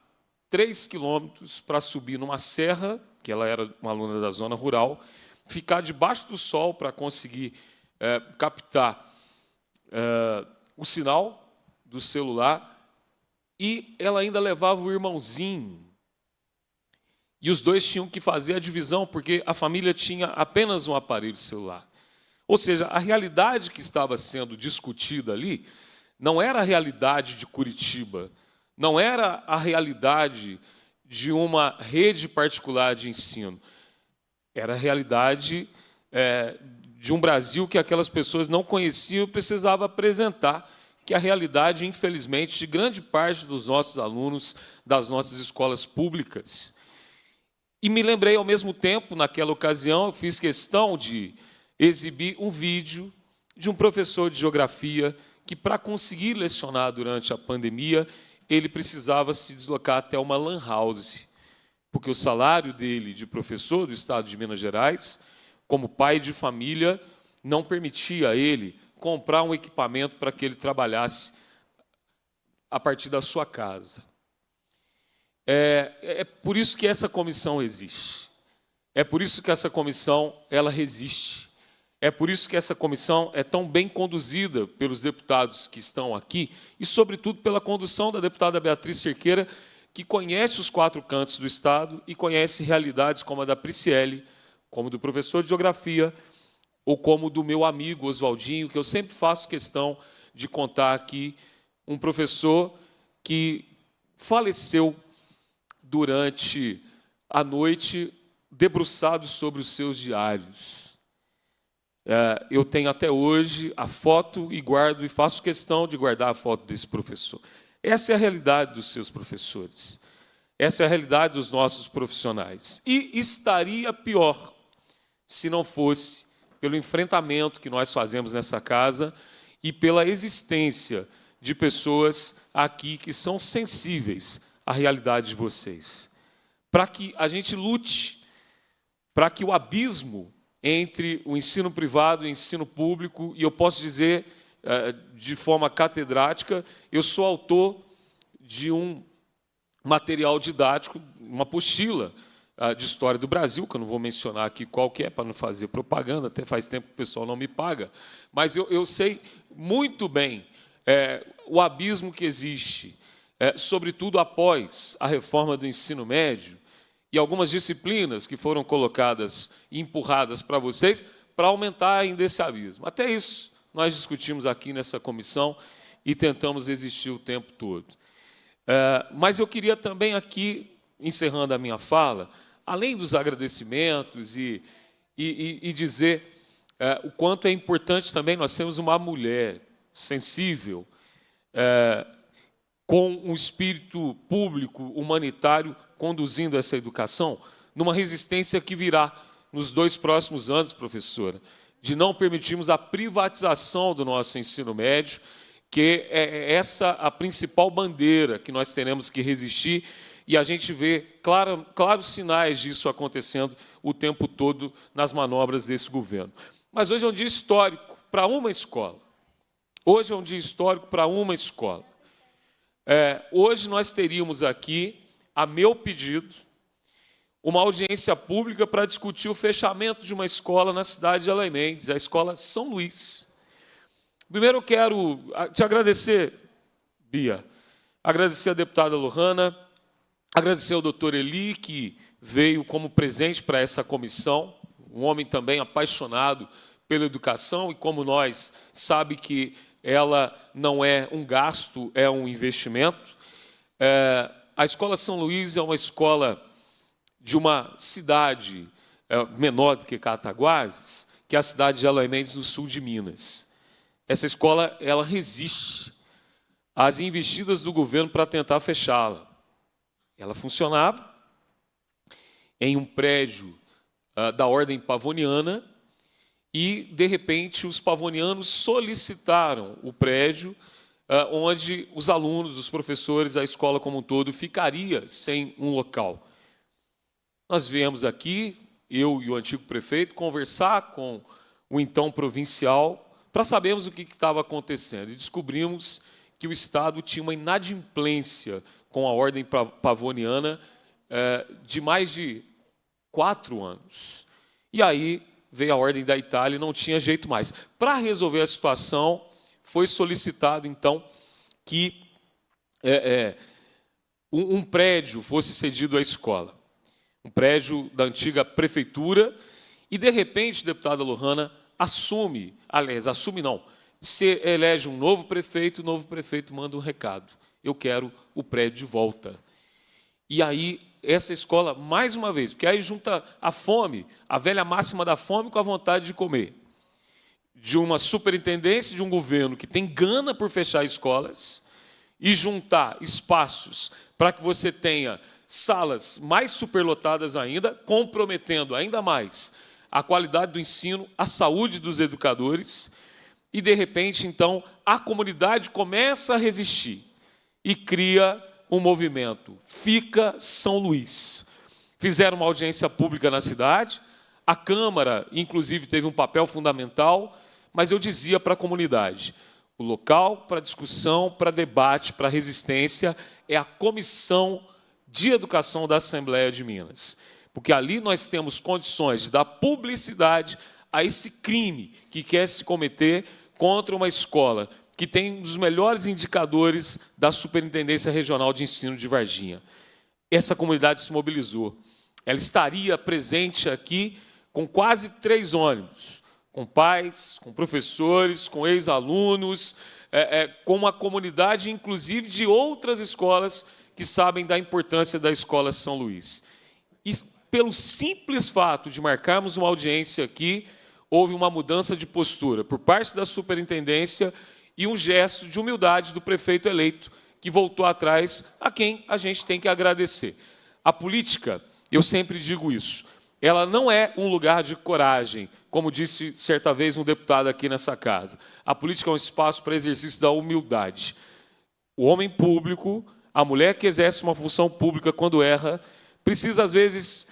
3 quilômetros para subir numa serra, que ela era uma aluna da zona rural, ficar debaixo do sol para conseguir captar o sinal do celular, e ela ainda levava o irmãozinho. E os dois tinham que fazer a divisão, porque a família tinha apenas um aparelho celular. Ou seja, a realidade que estava sendo discutida ali não era a realidade de Curitiba, não era a realidade de uma rede particular de ensino. Era a realidade de um Brasil que aquelas pessoas não conheciam e precisava apresentar, que é a realidade, infelizmente, de grande parte dos nossos alunos das nossas escolas públicas. E me lembrei, ao mesmo tempo, naquela ocasião, eu fiz questão de exibir um vídeo de um professor de geografia que, para conseguir lecionar durante a pandemia, ele precisava se deslocar até uma lan house, porque o salário dele, de professor do estado de Minas Gerais, como pai de família, não permitia a ele comprar um equipamento para que ele trabalhasse a partir da sua casa. É por isso que essa comissão existe. É por isso que essa comissão ela resiste. É por isso que essa comissão é tão bem conduzida pelos deputados que estão aqui e, sobretudo, pela condução da deputada Beatriz Cerqueira, que conhece os 4 cantos do Estado e conhece realidades como a da Prisciele, como do professor de geografia, ou como do meu amigo Oswaldinho, que eu sempre faço questão de contar aqui, um professor que faleceu durante a noite, debruçado sobre os seus diários. Eu tenho até hoje a foto e guardo, e faço questão de guardar a foto desse professor. Essa é a realidade dos seus professores. Essa é a realidade dos nossos profissionais. E estaria pior se não fosse pelo enfrentamento que nós fazemos nessa casa e pela existência de pessoas aqui que são sensíveis à realidade de vocês. Para que a gente lute, para que o abismo entre o ensino privado e o ensino público, e eu posso dizer de forma catedrática, eu sou autor de um material didático, uma apostila de História do Brasil, que eu não vou mencionar aqui qual que é, para não fazer propaganda, até faz tempo que o pessoal não me paga, mas eu sei muito bem o abismo que existe, sobretudo após a reforma do ensino médio, e algumas disciplinas que foram colocadas e empurradas para vocês para aumentar ainda esse abismo. Até isso nós discutimos aqui nessa comissão e tentamos resistir o tempo todo. Mas eu queria também aqui, encerrando a minha fala, além dos agradecimentos e dizer o quanto é importante também nós temos uma mulher sensível, com um espírito público, humanitário, conduzindo essa educação, numa resistência que virá nos 2 próximos anos, professora, de não permitirmos a privatização do nosso ensino médio, que é essa a principal bandeira que nós teremos que resistir, e a gente vê claros sinais disso acontecendo o tempo todo nas manobras desse governo. Mas hoje é um dia histórico para uma escola. Hoje é um dia histórico para uma escola. Hoje nós teríamos aqui, a meu pedido, uma audiência pública para discutir o fechamento de uma escola na cidade de Além Mendes, a Escola São Luís. Primeiro eu quero te agradecer, Bia, agradecer a deputada Lohana, agradecer ao doutor Eli, que veio como presente para essa comissão, um homem também apaixonado pela educação e, como nós, sabe que ela não é um gasto, é um investimento. A Escola São Luís é uma escola de uma cidade menor do que Cataguases, que é a cidade de Eloy Mendes, no sul de Minas. Essa escola ela resiste às investidas do governo para tentar fechá-la. Ela funcionava em um prédio da ordem pavoniana e, de repente, os pavonianos solicitaram o prédio onde os alunos, os professores, a escola como um todo, ficaria sem um local. Nós viemos aqui, eu e o antigo prefeito, conversar com o então provincial para sabermos o que estava acontecendo. E descobrimos que o Estado tinha uma inadimplência com a ordem pavoniana de mais de 4 anos. E aí veio a ordem da Itália e não tinha jeito mais. Para resolver a situação, foi solicitado, então, que um prédio fosse cedido à escola. Um prédio da antiga prefeitura, e, de repente, deputada Lohana assume não, se elege um novo prefeito, o novo prefeito manda um recado: eu quero o prédio de volta. E aí, essa escola, mais uma vez, porque aí junta a fome, a velha máxima da fome com a vontade de comer, de uma superintendência, de um governo que tem gana por fechar escolas, e juntar espaços para que você tenha salas mais superlotadas ainda, comprometendo ainda mais a qualidade do ensino, a saúde dos educadores, e, de repente, então, a comunidade começa a resistir e cria um movimento. Fica São Luís. Fizeram uma audiência pública na cidade, a Câmara, inclusive, teve um papel fundamental, mas eu dizia para a comunidade: o local para discussão, para debate, para resistência é a Comissão de Educação da Assembleia de Minas. Porque ali nós temos condições de dar publicidade a esse crime que quer se cometer contra uma escola que tem um dos melhores indicadores da Superintendência Regional de Ensino de Varginha. Essa comunidade se mobilizou. Ela estaria presente aqui com quase 3 ônibus, com pais, com professores, com ex-alunos, com uma comunidade, inclusive, de outras escolas que sabem da importância da Escola São Luís. E, pelo simples fato de marcarmos uma audiência aqui, houve uma mudança de postura por parte da superintendência e um gesto de humildade do prefeito eleito, que voltou atrás, a quem a gente tem que agradecer. A política, eu sempre digo isso, ela não é um lugar de coragem, como disse certa vez um deputado aqui nessa casa. A política é um espaço para exercício da humildade. O homem público, a mulher que exerce uma função pública, quando erra, precisa, às vezes,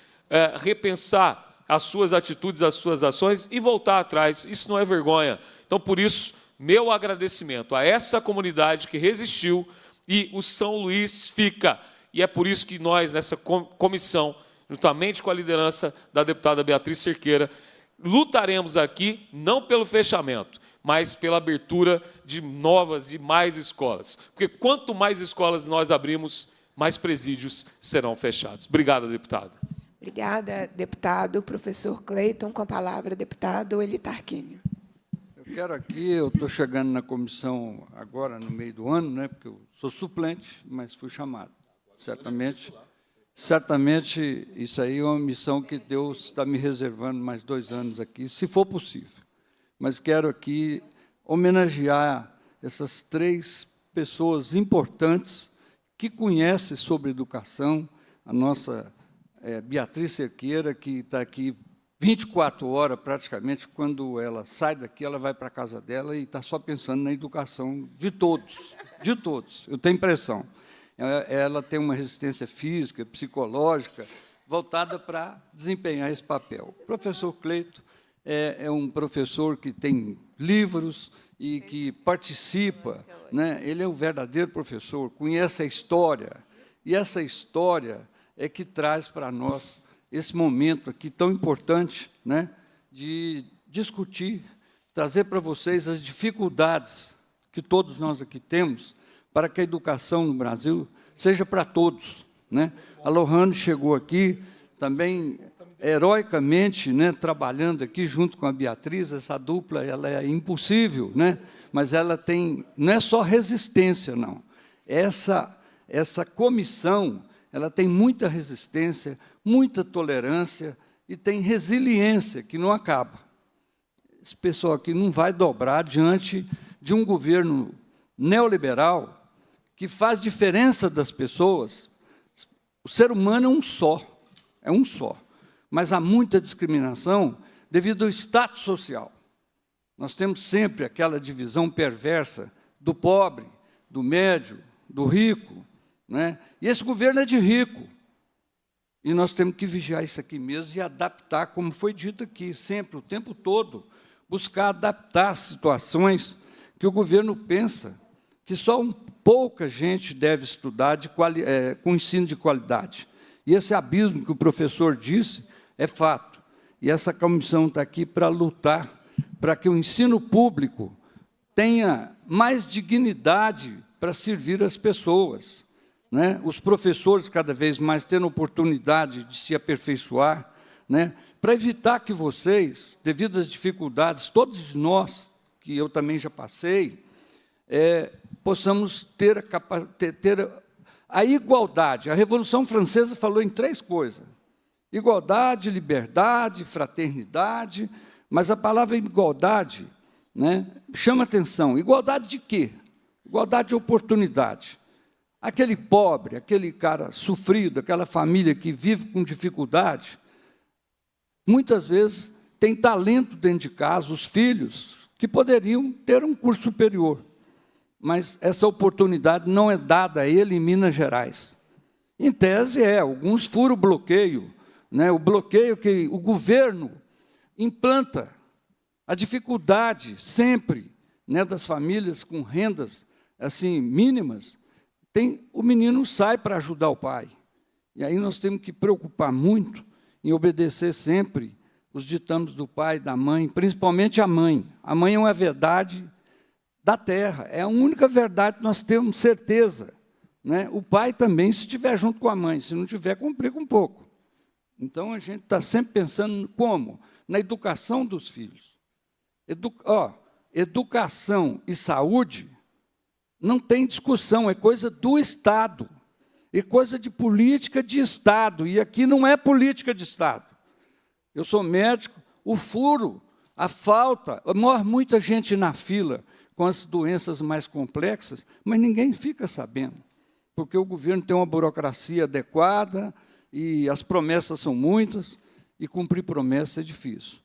repensar as suas atitudes, as suas ações e voltar atrás. Isso não é vergonha. Então, por isso, meu agradecimento a essa comunidade que resistiu, e o São Luís fica. E é por isso que nós, nessa comissão, juntamente com a liderança da deputada Beatriz Cerqueira, lutaremos aqui, não pelo fechamento, mas pela abertura de novas e mais escolas. Porque quanto mais escolas nós abrimos, mais presídios serão fechados. Obrigado, deputada. Obrigada, deputado. Professor Cleiton, com a palavra, deputado Eli Tarquínio. Eu estou chegando na comissão agora, no meio do ano, né, porque eu sou suplente, mas fui chamado. Certamente, isso aí é uma missão que Deus está me reservando mais 2 anos aqui, se for possível. Mas quero aqui homenagear essas 3 pessoas importantes que conhecem sobre educação, a nossa Beatriz Cerqueira, que está aqui 24 horas, praticamente. Quando ela sai daqui, ela vai para a casa dela e está só pensando na educação de todos, eu tenho impressão. Ela tem uma resistência física, psicológica, voltada para desempenhar esse papel. O professor Cleiton é um professor que tem livros e que participa, né? Ele é um verdadeiro professor, conhece a história, e essa história é que traz para nós esse momento aqui tão importante, né, de discutir, trazer para vocês as dificuldades que todos nós aqui temos para que a educação no Brasil seja para todos, né? A Lohana chegou aqui também heroicamente, né, trabalhando aqui junto com a Beatriz. Essa dupla ela é impossível, né, mas ela tem, não é só resistência, não. Essa comissão ela tem muita resistência, muita tolerância e tem resiliência, que não acaba. Esse pessoal aqui não vai dobrar diante de um governo neoliberal que faz diferença das pessoas. O ser humano é um só, mas há muita discriminação devido ao status social. Nós temos sempre aquela divisão perversa do pobre, do médio, do rico, né? E esse governo é de rico. E nós temos que vigiar isso aqui mesmo e adaptar, como foi dito aqui, sempre, o tempo todo, buscar adaptar situações que o governo pensa que só pouca gente deve estudar com ensino de qualidade. E esse abismo que o professor disse é fato. E essa comissão está aqui para lutar para que o ensino público tenha mais dignidade para servir as pessoas, né? Os professores, cada vez mais, tendo oportunidade de se aperfeiçoar, né? Para evitar que vocês, devido às dificuldades, todos nós, que eu também já passei, possamos ter a igualdade. A Revolução Francesa falou em 3 coisas: igualdade, liberdade, fraternidade, mas a palavra igualdade, né, chama atenção. Igualdade de quê? Igualdade de oportunidade. Aquele pobre, aquele cara sofrido, aquela família que vive com dificuldade, muitas vezes tem talento dentro de casa, os filhos, que poderiam ter um curso superior, mas essa oportunidade não é dada a ele em Minas Gerais. Em tese, alguns furam o bloqueio, né, o bloqueio que o governo implanta, a dificuldade sempre, né, das famílias com rendas assim mínimas, o menino sai para ajudar o pai. E aí nós temos que preocupar muito em obedecer sempre os ditames do pai e da mãe, principalmente a mãe. A mãe é uma verdade da terra, é a única verdade que nós temos certeza, né? O pai também, se estiver junto com a mãe, se não tiver, complica um pouco. Então, a gente está sempre pensando como? Na educação dos filhos. Educação e saúde não tem discussão, é coisa do Estado, é coisa de política de Estado, e aqui não é política de Estado. Eu sou médico, o furo, a falta, morre muita gente na fila com as doenças mais complexas, mas ninguém fica sabendo, porque o governo tem uma burocracia adequada e as promessas são muitas, e cumprir promessa é difícil.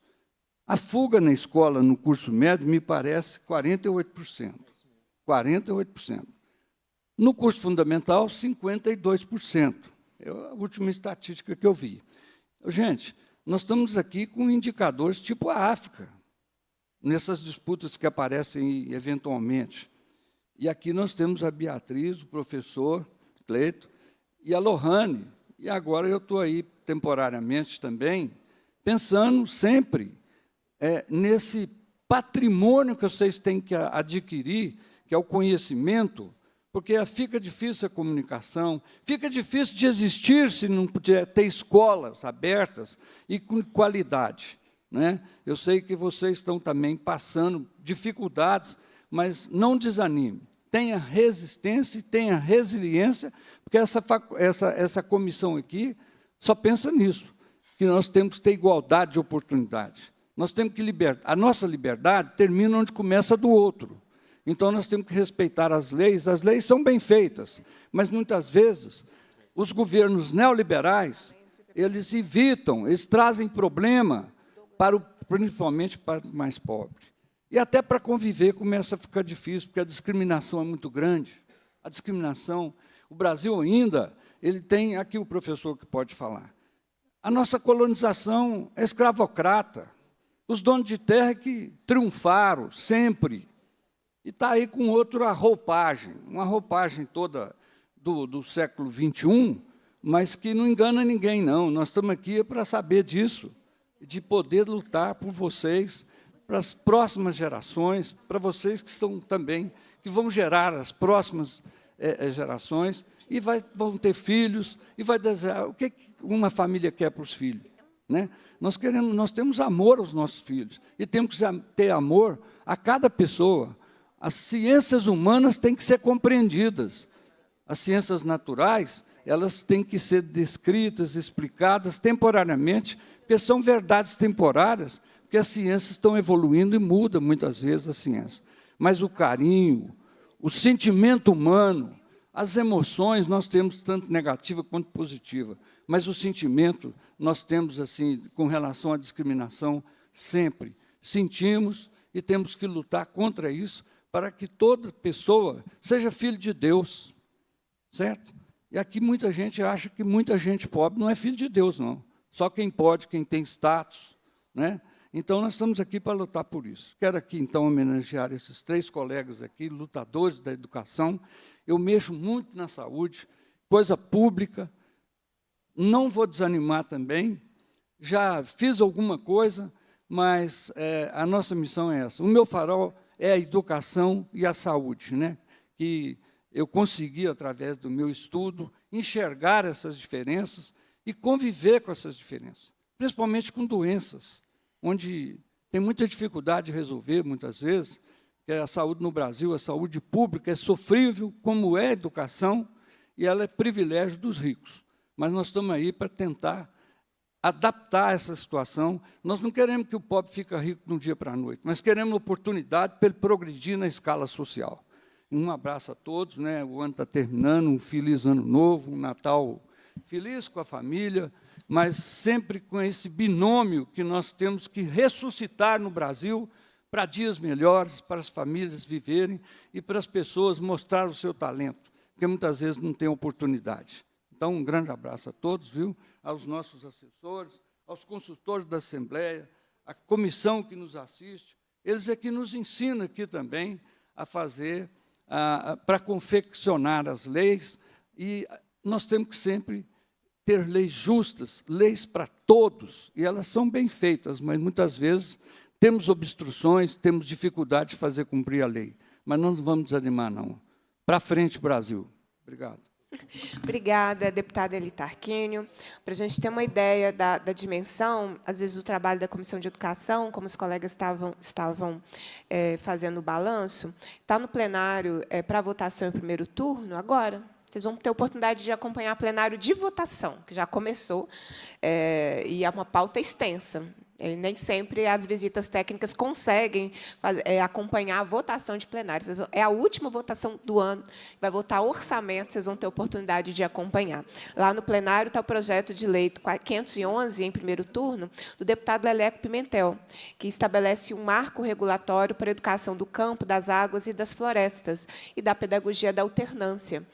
A fuga na escola, no curso médio, me parece 48%. 48%. No curso fundamental, 52%. É a última estatística que eu vi. Gente, nós estamos aqui com indicadores tipo a África, nessas disputas que aparecem eventualmente. E aqui nós temos a Beatriz, o professor Cleito, e a Lohane. E agora eu estou aí temporariamente também, pensando sempre nesse patrimônio que vocês têm que adquirir, que é o conhecimento, porque fica difícil a comunicação, fica difícil de existir se não puder ter escolas abertas e com qualidade, né? Eu sei que vocês estão também passando dificuldades, mas não desanime. Tenha resistência e tenha resiliência, porque essa comissão aqui só pensa nisso, que nós temos que ter igualdade de oportunidade. Nós temos que a nossa liberdade termina onde começa a do outro. Então, nós temos que respeitar as leis são bem feitas, mas, muitas vezes, os governos neoliberais, eles evitam, eles trazem problema, principalmente para o mais pobre. E até para conviver começa a ficar difícil, porque a discriminação é muito grande. A discriminação, o Brasil ainda, ele tem, aqui o professor que pode falar, a nossa colonização é escravocrata, os donos de terra que triunfaram sempre, e está aí com outra roupagem, uma roupagem toda do século XXI, mas que não engana ninguém, não. Nós estamos aqui para saber disso, de poder lutar por vocês, para as próximas gerações, para vocês que estão também, que vão gerar as próximas gerações, e vão ter filhos, e vai desejar. O que uma família quer para os filhos? né? Nós temos amor aos nossos filhos, e temos que ter amor a cada pessoa. As ciências humanas têm que ser compreendidas. As ciências naturais, elas têm que ser descritas, explicadas temporariamente, porque são verdades temporárias, porque as ciências estão evoluindo e mudam muitas vezes a ciência. Mas o carinho, o sentimento humano, as emoções nós temos tanto negativa quanto positiva, mas o sentimento nós temos assim com relação à discriminação sempre sentimos e temos que lutar contra isso para que toda pessoa seja filho de Deus, certo? E aqui muita gente acha que muita gente pobre não é filho de Deus, não. Só quem pode, quem tem status, né? Então, nós estamos aqui para lutar por isso. Quero aqui, então, homenagear esses 3 colegas aqui, lutadores da educação. Eu mexo muito na saúde, coisa pública, não vou desanimar também, já fiz alguma coisa, mas a nossa missão é essa. O meu farol é a educação e a saúde, né? Que eu consegui, através do meu estudo, enxergar essas diferenças e conviver com essas diferenças, principalmente com doenças, onde tem muita dificuldade de resolver, muitas vezes, que a saúde no Brasil, a saúde pública, é sofrível, como é a educação, e ela é privilégio dos ricos. Mas nós estamos aí para tentar adaptar essa situação. Nós não queremos que o pobre fique rico de um dia para a noite, mas queremos oportunidade para ele progredir na escala social. Um abraço a todos, né? O ano está terminando, um feliz ano novo, um Natal feliz com a família, mas sempre com esse binômio que nós temos que ressuscitar no Brasil para dias melhores, para as famílias viverem e para as pessoas mostrar o seu talento, porque muitas vezes não tem oportunidade. Então, um grande abraço a todos, viu? Aos nossos assessores, aos consultores da Assembleia, à comissão que nos assiste, eles é que nos ensinam aqui também a fazer, para confeccionar as leis, e nós temos que sempre ter leis justas, leis para todos, e elas são bem feitas, mas muitas vezes temos obstruções, temos dificuldade de fazer cumprir a lei. Mas não vamos desanimar, não. Para frente, Brasil. Obrigado. Obrigada, deputada Eli Tarquínio. Para a gente ter uma ideia da dimensão, às vezes, do trabalho da Comissão de Educação, como os colegas estavam fazendo o balanço, está no plenário para votação em primeiro turno agora. Vocês vão ter a oportunidade de acompanhar o plenário de votação, que já começou, e é uma pauta extensa. Nem sempre as visitas técnicas conseguem acompanhar a votação de plenários. É a última votação do ano, vai votar orçamento, vocês vão ter a oportunidade de acompanhar. Lá no plenário está o projeto de lei 511, em primeiro turno, do deputado Leleco Pimentel, que estabelece um marco regulatório para a educação do campo, das águas e das florestas, e da pedagogia da alternância.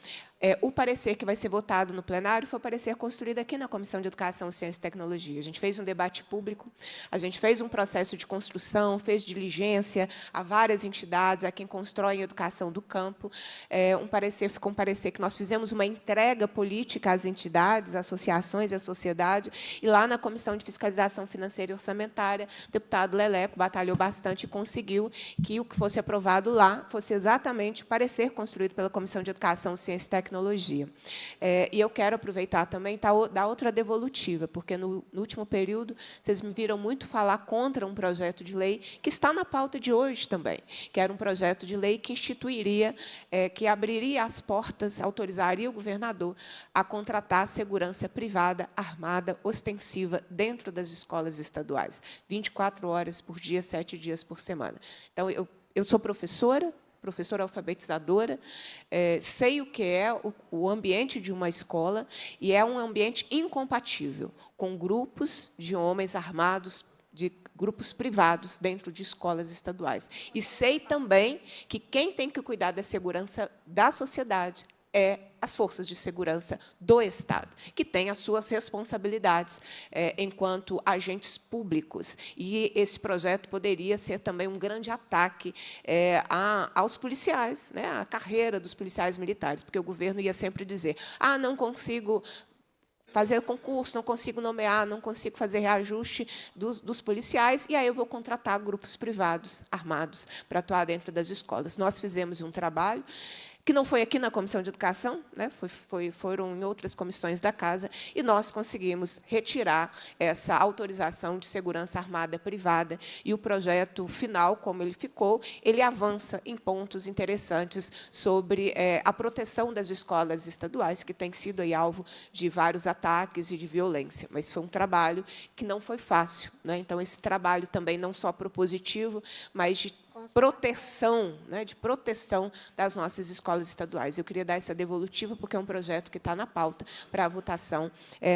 O parecer que vai ser votado no plenário foi o parecer construído aqui na Comissão de Educação, Ciência e Tecnologia. A gente fez um debate público, a gente fez um processo de construção, fez diligência a várias entidades, a quem constrói a educação do campo. Ficou um parecer que nós fizemos uma entrega política às entidades, associações e à sociedade, e lá na Comissão de Fiscalização Financeira e Orçamentária, o deputado Leleco batalhou bastante e conseguiu que o que fosse aprovado lá fosse exatamente o parecer construído pela Comissão de Educação, Ciência e Tecnologia. E eu quero aproveitar também da outra devolutiva, porque, no último período, vocês me viram muito falar contra um projeto de lei que está na pauta de hoje também, que era um projeto de lei que instituiria, que abriria as portas, autorizaria o governador a contratar segurança privada, armada, ostensiva, dentro das escolas estaduais, 24 horas por dia, 7 dias por semana. Então, eu sou professora alfabetizadora, sei o que é o ambiente de uma escola, e é um ambiente incompatível com grupos de homens armados, de grupos privados dentro de escolas estaduais. E sei também que quem tem que cuidar da segurança da sociedade as forças de segurança do Estado, que têm as suas responsabilidades enquanto agentes públicos. E esse projeto poderia ser também um grande ataque aos policiais, né, à carreira dos policiais militares, porque o governo ia sempre dizer: não consigo fazer concurso, não consigo nomear, não consigo fazer reajuste dos policiais, e aí eu vou contratar grupos privados armados para atuar dentro das escolas. Nós fizemos um trabalho que não foi aqui na Comissão de Educação, né? Foram em outras comissões da Casa, e nós conseguimos retirar essa autorização de segurança armada privada, e o projeto final, como ele ficou, ele avança em pontos interessantes sobre a proteção das escolas estaduais, que tem sido aí alvo de vários ataques e de violência. Mas foi um trabalho que não foi fácil, né? Então, esse trabalho também não só propositivo, mas de proteção, né, de proteção das nossas escolas estaduais. Eu queria dar essa devolutiva, porque é um projeto que está na pauta para a votação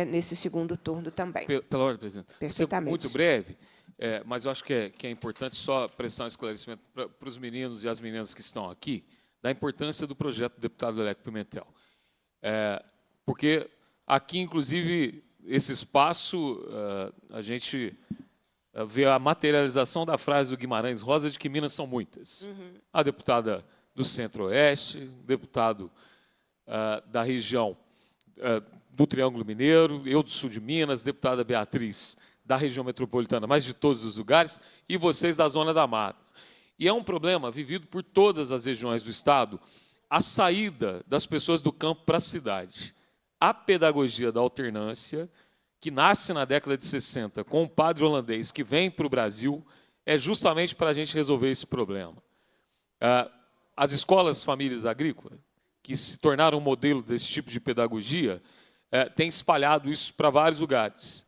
nesse segundo turno também. Pela ordem, presidente. Perfeitamente. Muito breve, mas eu acho que é importante só prestar um esclarecimento para os meninos e as meninas que estão aqui, da importância do projeto do deputado Leleco Pimentel. Porque aqui, inclusive, esse espaço, a gente vê a materialização da frase do Guimarães Rosa de que Minas são muitas. Uhum. A deputada do Centro-Oeste, deputado da região do Triângulo Mineiro, eu do Sul de Minas, deputada Beatriz da região metropolitana, mas de todos os lugares, e vocês da Zona da Mata. E é um problema vivido por todas as regiões do Estado, a saída das pessoas do campo para a cidade. A pedagogia da alternância, que nasce na década de 60 com o padre holandês que vem para o Brasil, é justamente para a gente resolver esse problema. As escolas famílias agrícolas, que se tornaram um modelo desse tipo de pedagogia, têm espalhado isso para vários lugares.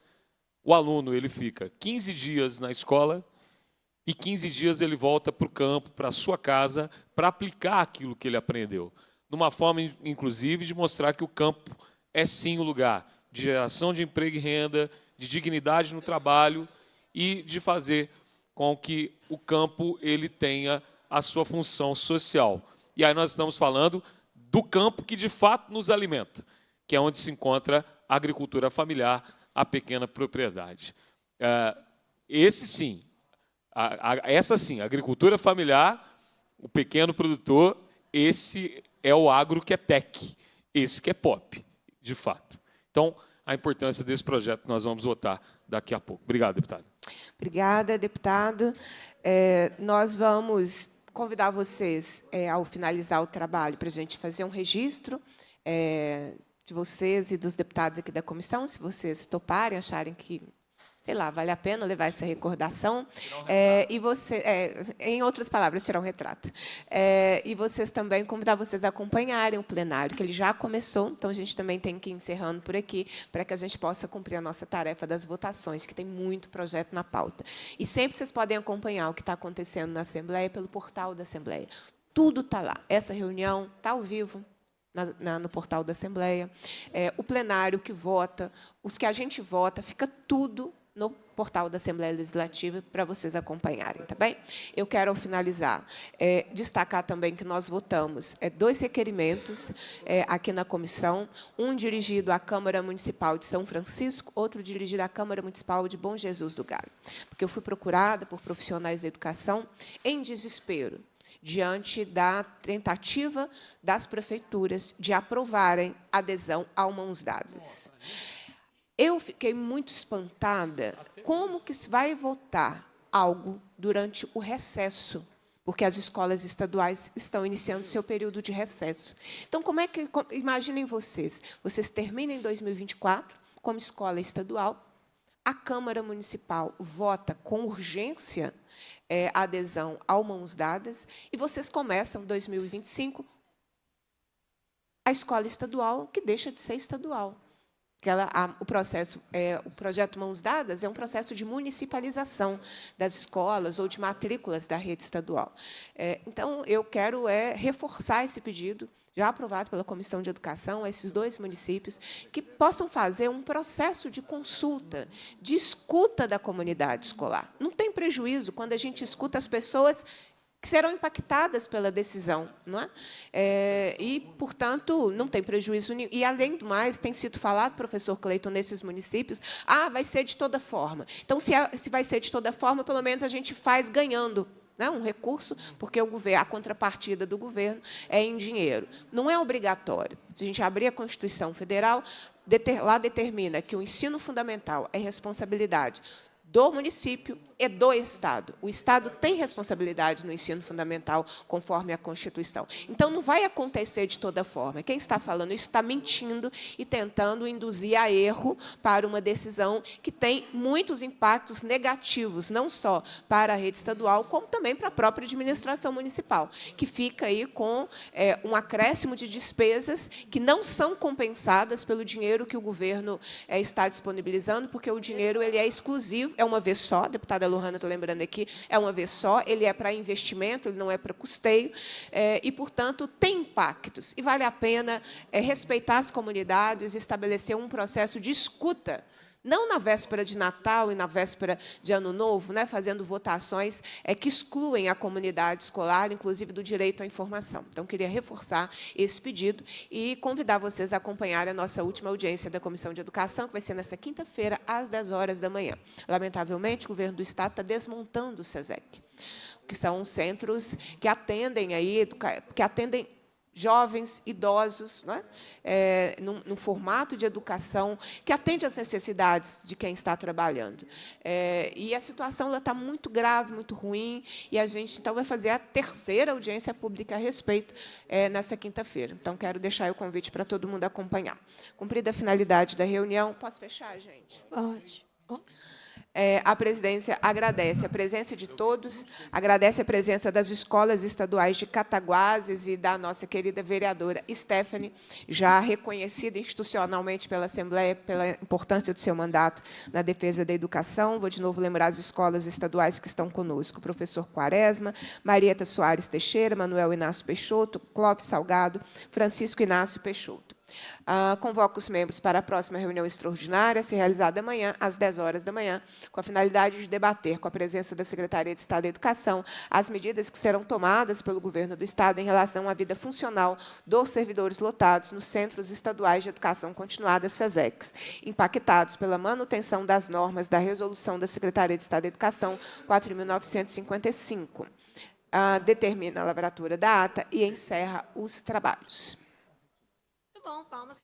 O aluno ele fica 15 dias na escola e 15 dias ele volta para o campo, para a sua casa, para aplicar aquilo que ele aprendeu. Numa forma, inclusive, de mostrar que o campo é, sim, o lugar de geração de emprego e renda, de dignidade no trabalho e de fazer com que o campo ele tenha a sua função social. E aí nós estamos falando do campo que, de fato, nos alimenta, que é onde se encontra a agricultura familiar, a pequena propriedade. Essa sim, a agricultura familiar, o pequeno produtor, esse é o agro que é tech, esse que é pop, de fato. Então, a importância desse projeto que nós vamos votar daqui a pouco. Obrigado, deputado. Obrigada, deputado. Nós vamos convidar vocês, ao finalizar o trabalho, para a gente fazer um registro de vocês e dos deputados aqui da comissão, se vocês toparem, acharem que, sei lá, vale a pena levar essa recordação. E você, em outras palavras, tirar um retrato. E vocês também, convidar vocês a acompanharem o plenário, que ele já começou, então a gente também tem que ir encerrando por aqui, para que a gente possa cumprir a nossa tarefa das votações, que tem muito projeto na pauta. E sempre vocês podem acompanhar o que está acontecendo na Assembleia pelo portal da Assembleia. Tudo está lá. Essa reunião está ao vivo no portal da Assembleia. O plenário que vota, os que a gente vota, fica tudo no portal da Assembleia Legislativa para vocês acompanharem, tá bem? Eu quero, ao finalizar, destacar também que nós votamos 2 requerimentos aqui na comissão, um dirigido à Câmara Municipal de São Francisco, outro dirigido à Câmara Municipal de Bom Jesus do Galho, porque eu fui procurada por profissionais da educação em desespero, diante da tentativa das prefeituras de aprovarem adesão ao Mãos Dadas. Eu fiquei muito espantada como que se vai votar algo durante o recesso, porque as escolas estaduais estão iniciando seu período de recesso. Então, como é que, imaginem vocês terminam em 2024 como escola estadual, a Câmara Municipal vota com urgência a adesão ao Mãos Dadas, e vocês começam, em 2025, a escola estadual, que deixa de ser estadual. O projeto Mãos Dadas é um processo de municipalização das escolas ou de matrículas da rede estadual. Então, eu quero reforçar esse pedido, já aprovado pela Comissão de Educação, a esses 2 municípios, que possam fazer um processo de consulta, de escuta da comunidade escolar. Não tem prejuízo quando a gente escuta as pessoas que serão impactadas pela decisão, não é? E, portanto, não tem prejuízo nenhum. E, além do mais, tem sido falado, professor Cleiton, nesses municípios, vai ser de toda forma. Então, se vai ser de toda forma, pelo menos a gente faz ganhando, né, um recurso, porque a contrapartida do governo é em dinheiro. Não é obrigatório. Se a gente abrir a Constituição Federal, lá determina que o ensino fundamental é responsabilidade do município é do Estado. O Estado tem responsabilidade no ensino fundamental, conforme a Constituição. Então, não vai acontecer de toda forma. Quem está falando isso está mentindo e tentando induzir a erro para uma decisão que tem muitos impactos negativos, não só para a rede estadual, como também para a própria administração municipal, que fica aí com um acréscimo de despesas que não são compensadas pelo dinheiro que o governo está disponibilizando, porque o dinheiro ele é exclusivo, é uma vez só, a deputada Lohana está lembrando aqui, é uma vez só, ele é para investimento, ele não é para custeio, e, portanto, tem impactos. E vale a pena respeitar as comunidades, estabelecer um processo de escuta, não na véspera de Natal e na véspera de Ano Novo, né, fazendo votações que excluem a comunidade escolar, inclusive do direito à informação. Então, queria reforçar esse pedido e convidar vocês a acompanharem a nossa última audiência da Comissão de Educação, que vai ser nessa quinta-feira, às 10 horas da manhã. Lamentavelmente, o governo do Estado está desmontando o SESEC, que são centros que atendem jovens, idosos, não é? Num formato de educação que atende às necessidades de quem está trabalhando. E a situação está muito grave, muito ruim, e a gente, então, vai fazer a terceira audiência pública a respeito nessa quinta-feira. Então, quero deixar o convite para todo mundo acompanhar. Cumprida a finalidade da reunião, posso fechar, gente? Pode. A presidência agradece a presença de todos, agradece a presença das escolas estaduais de Cataguases e da nossa querida vereadora Stephanie, já reconhecida institucionalmente pela Assembleia pela importância do seu mandato na defesa da educação. Vou, de novo, lembrar as escolas estaduais que estão conosco: o professor Quaresma, Marieta Soares Teixeira, Manuel Inácio Peixoto, Clóvis Salgado, Francisco Inácio Peixoto. Convoco os membros para a próxima reunião extraordinária, a ser realizada amanhã, às 10 horas da manhã, com a finalidade de debater, com a presença da Secretaria de Estado da Educação, as medidas que serão tomadas pelo governo do Estado em relação à vida funcional dos servidores lotados nos Centros Estaduais de Educação Continuada, SESECs, impactados pela manutenção das normas da resolução da Secretaria de Estado da Educação 4.955. Determina a lavratura da ata e encerra os trabalhos. Muito bom, palmas.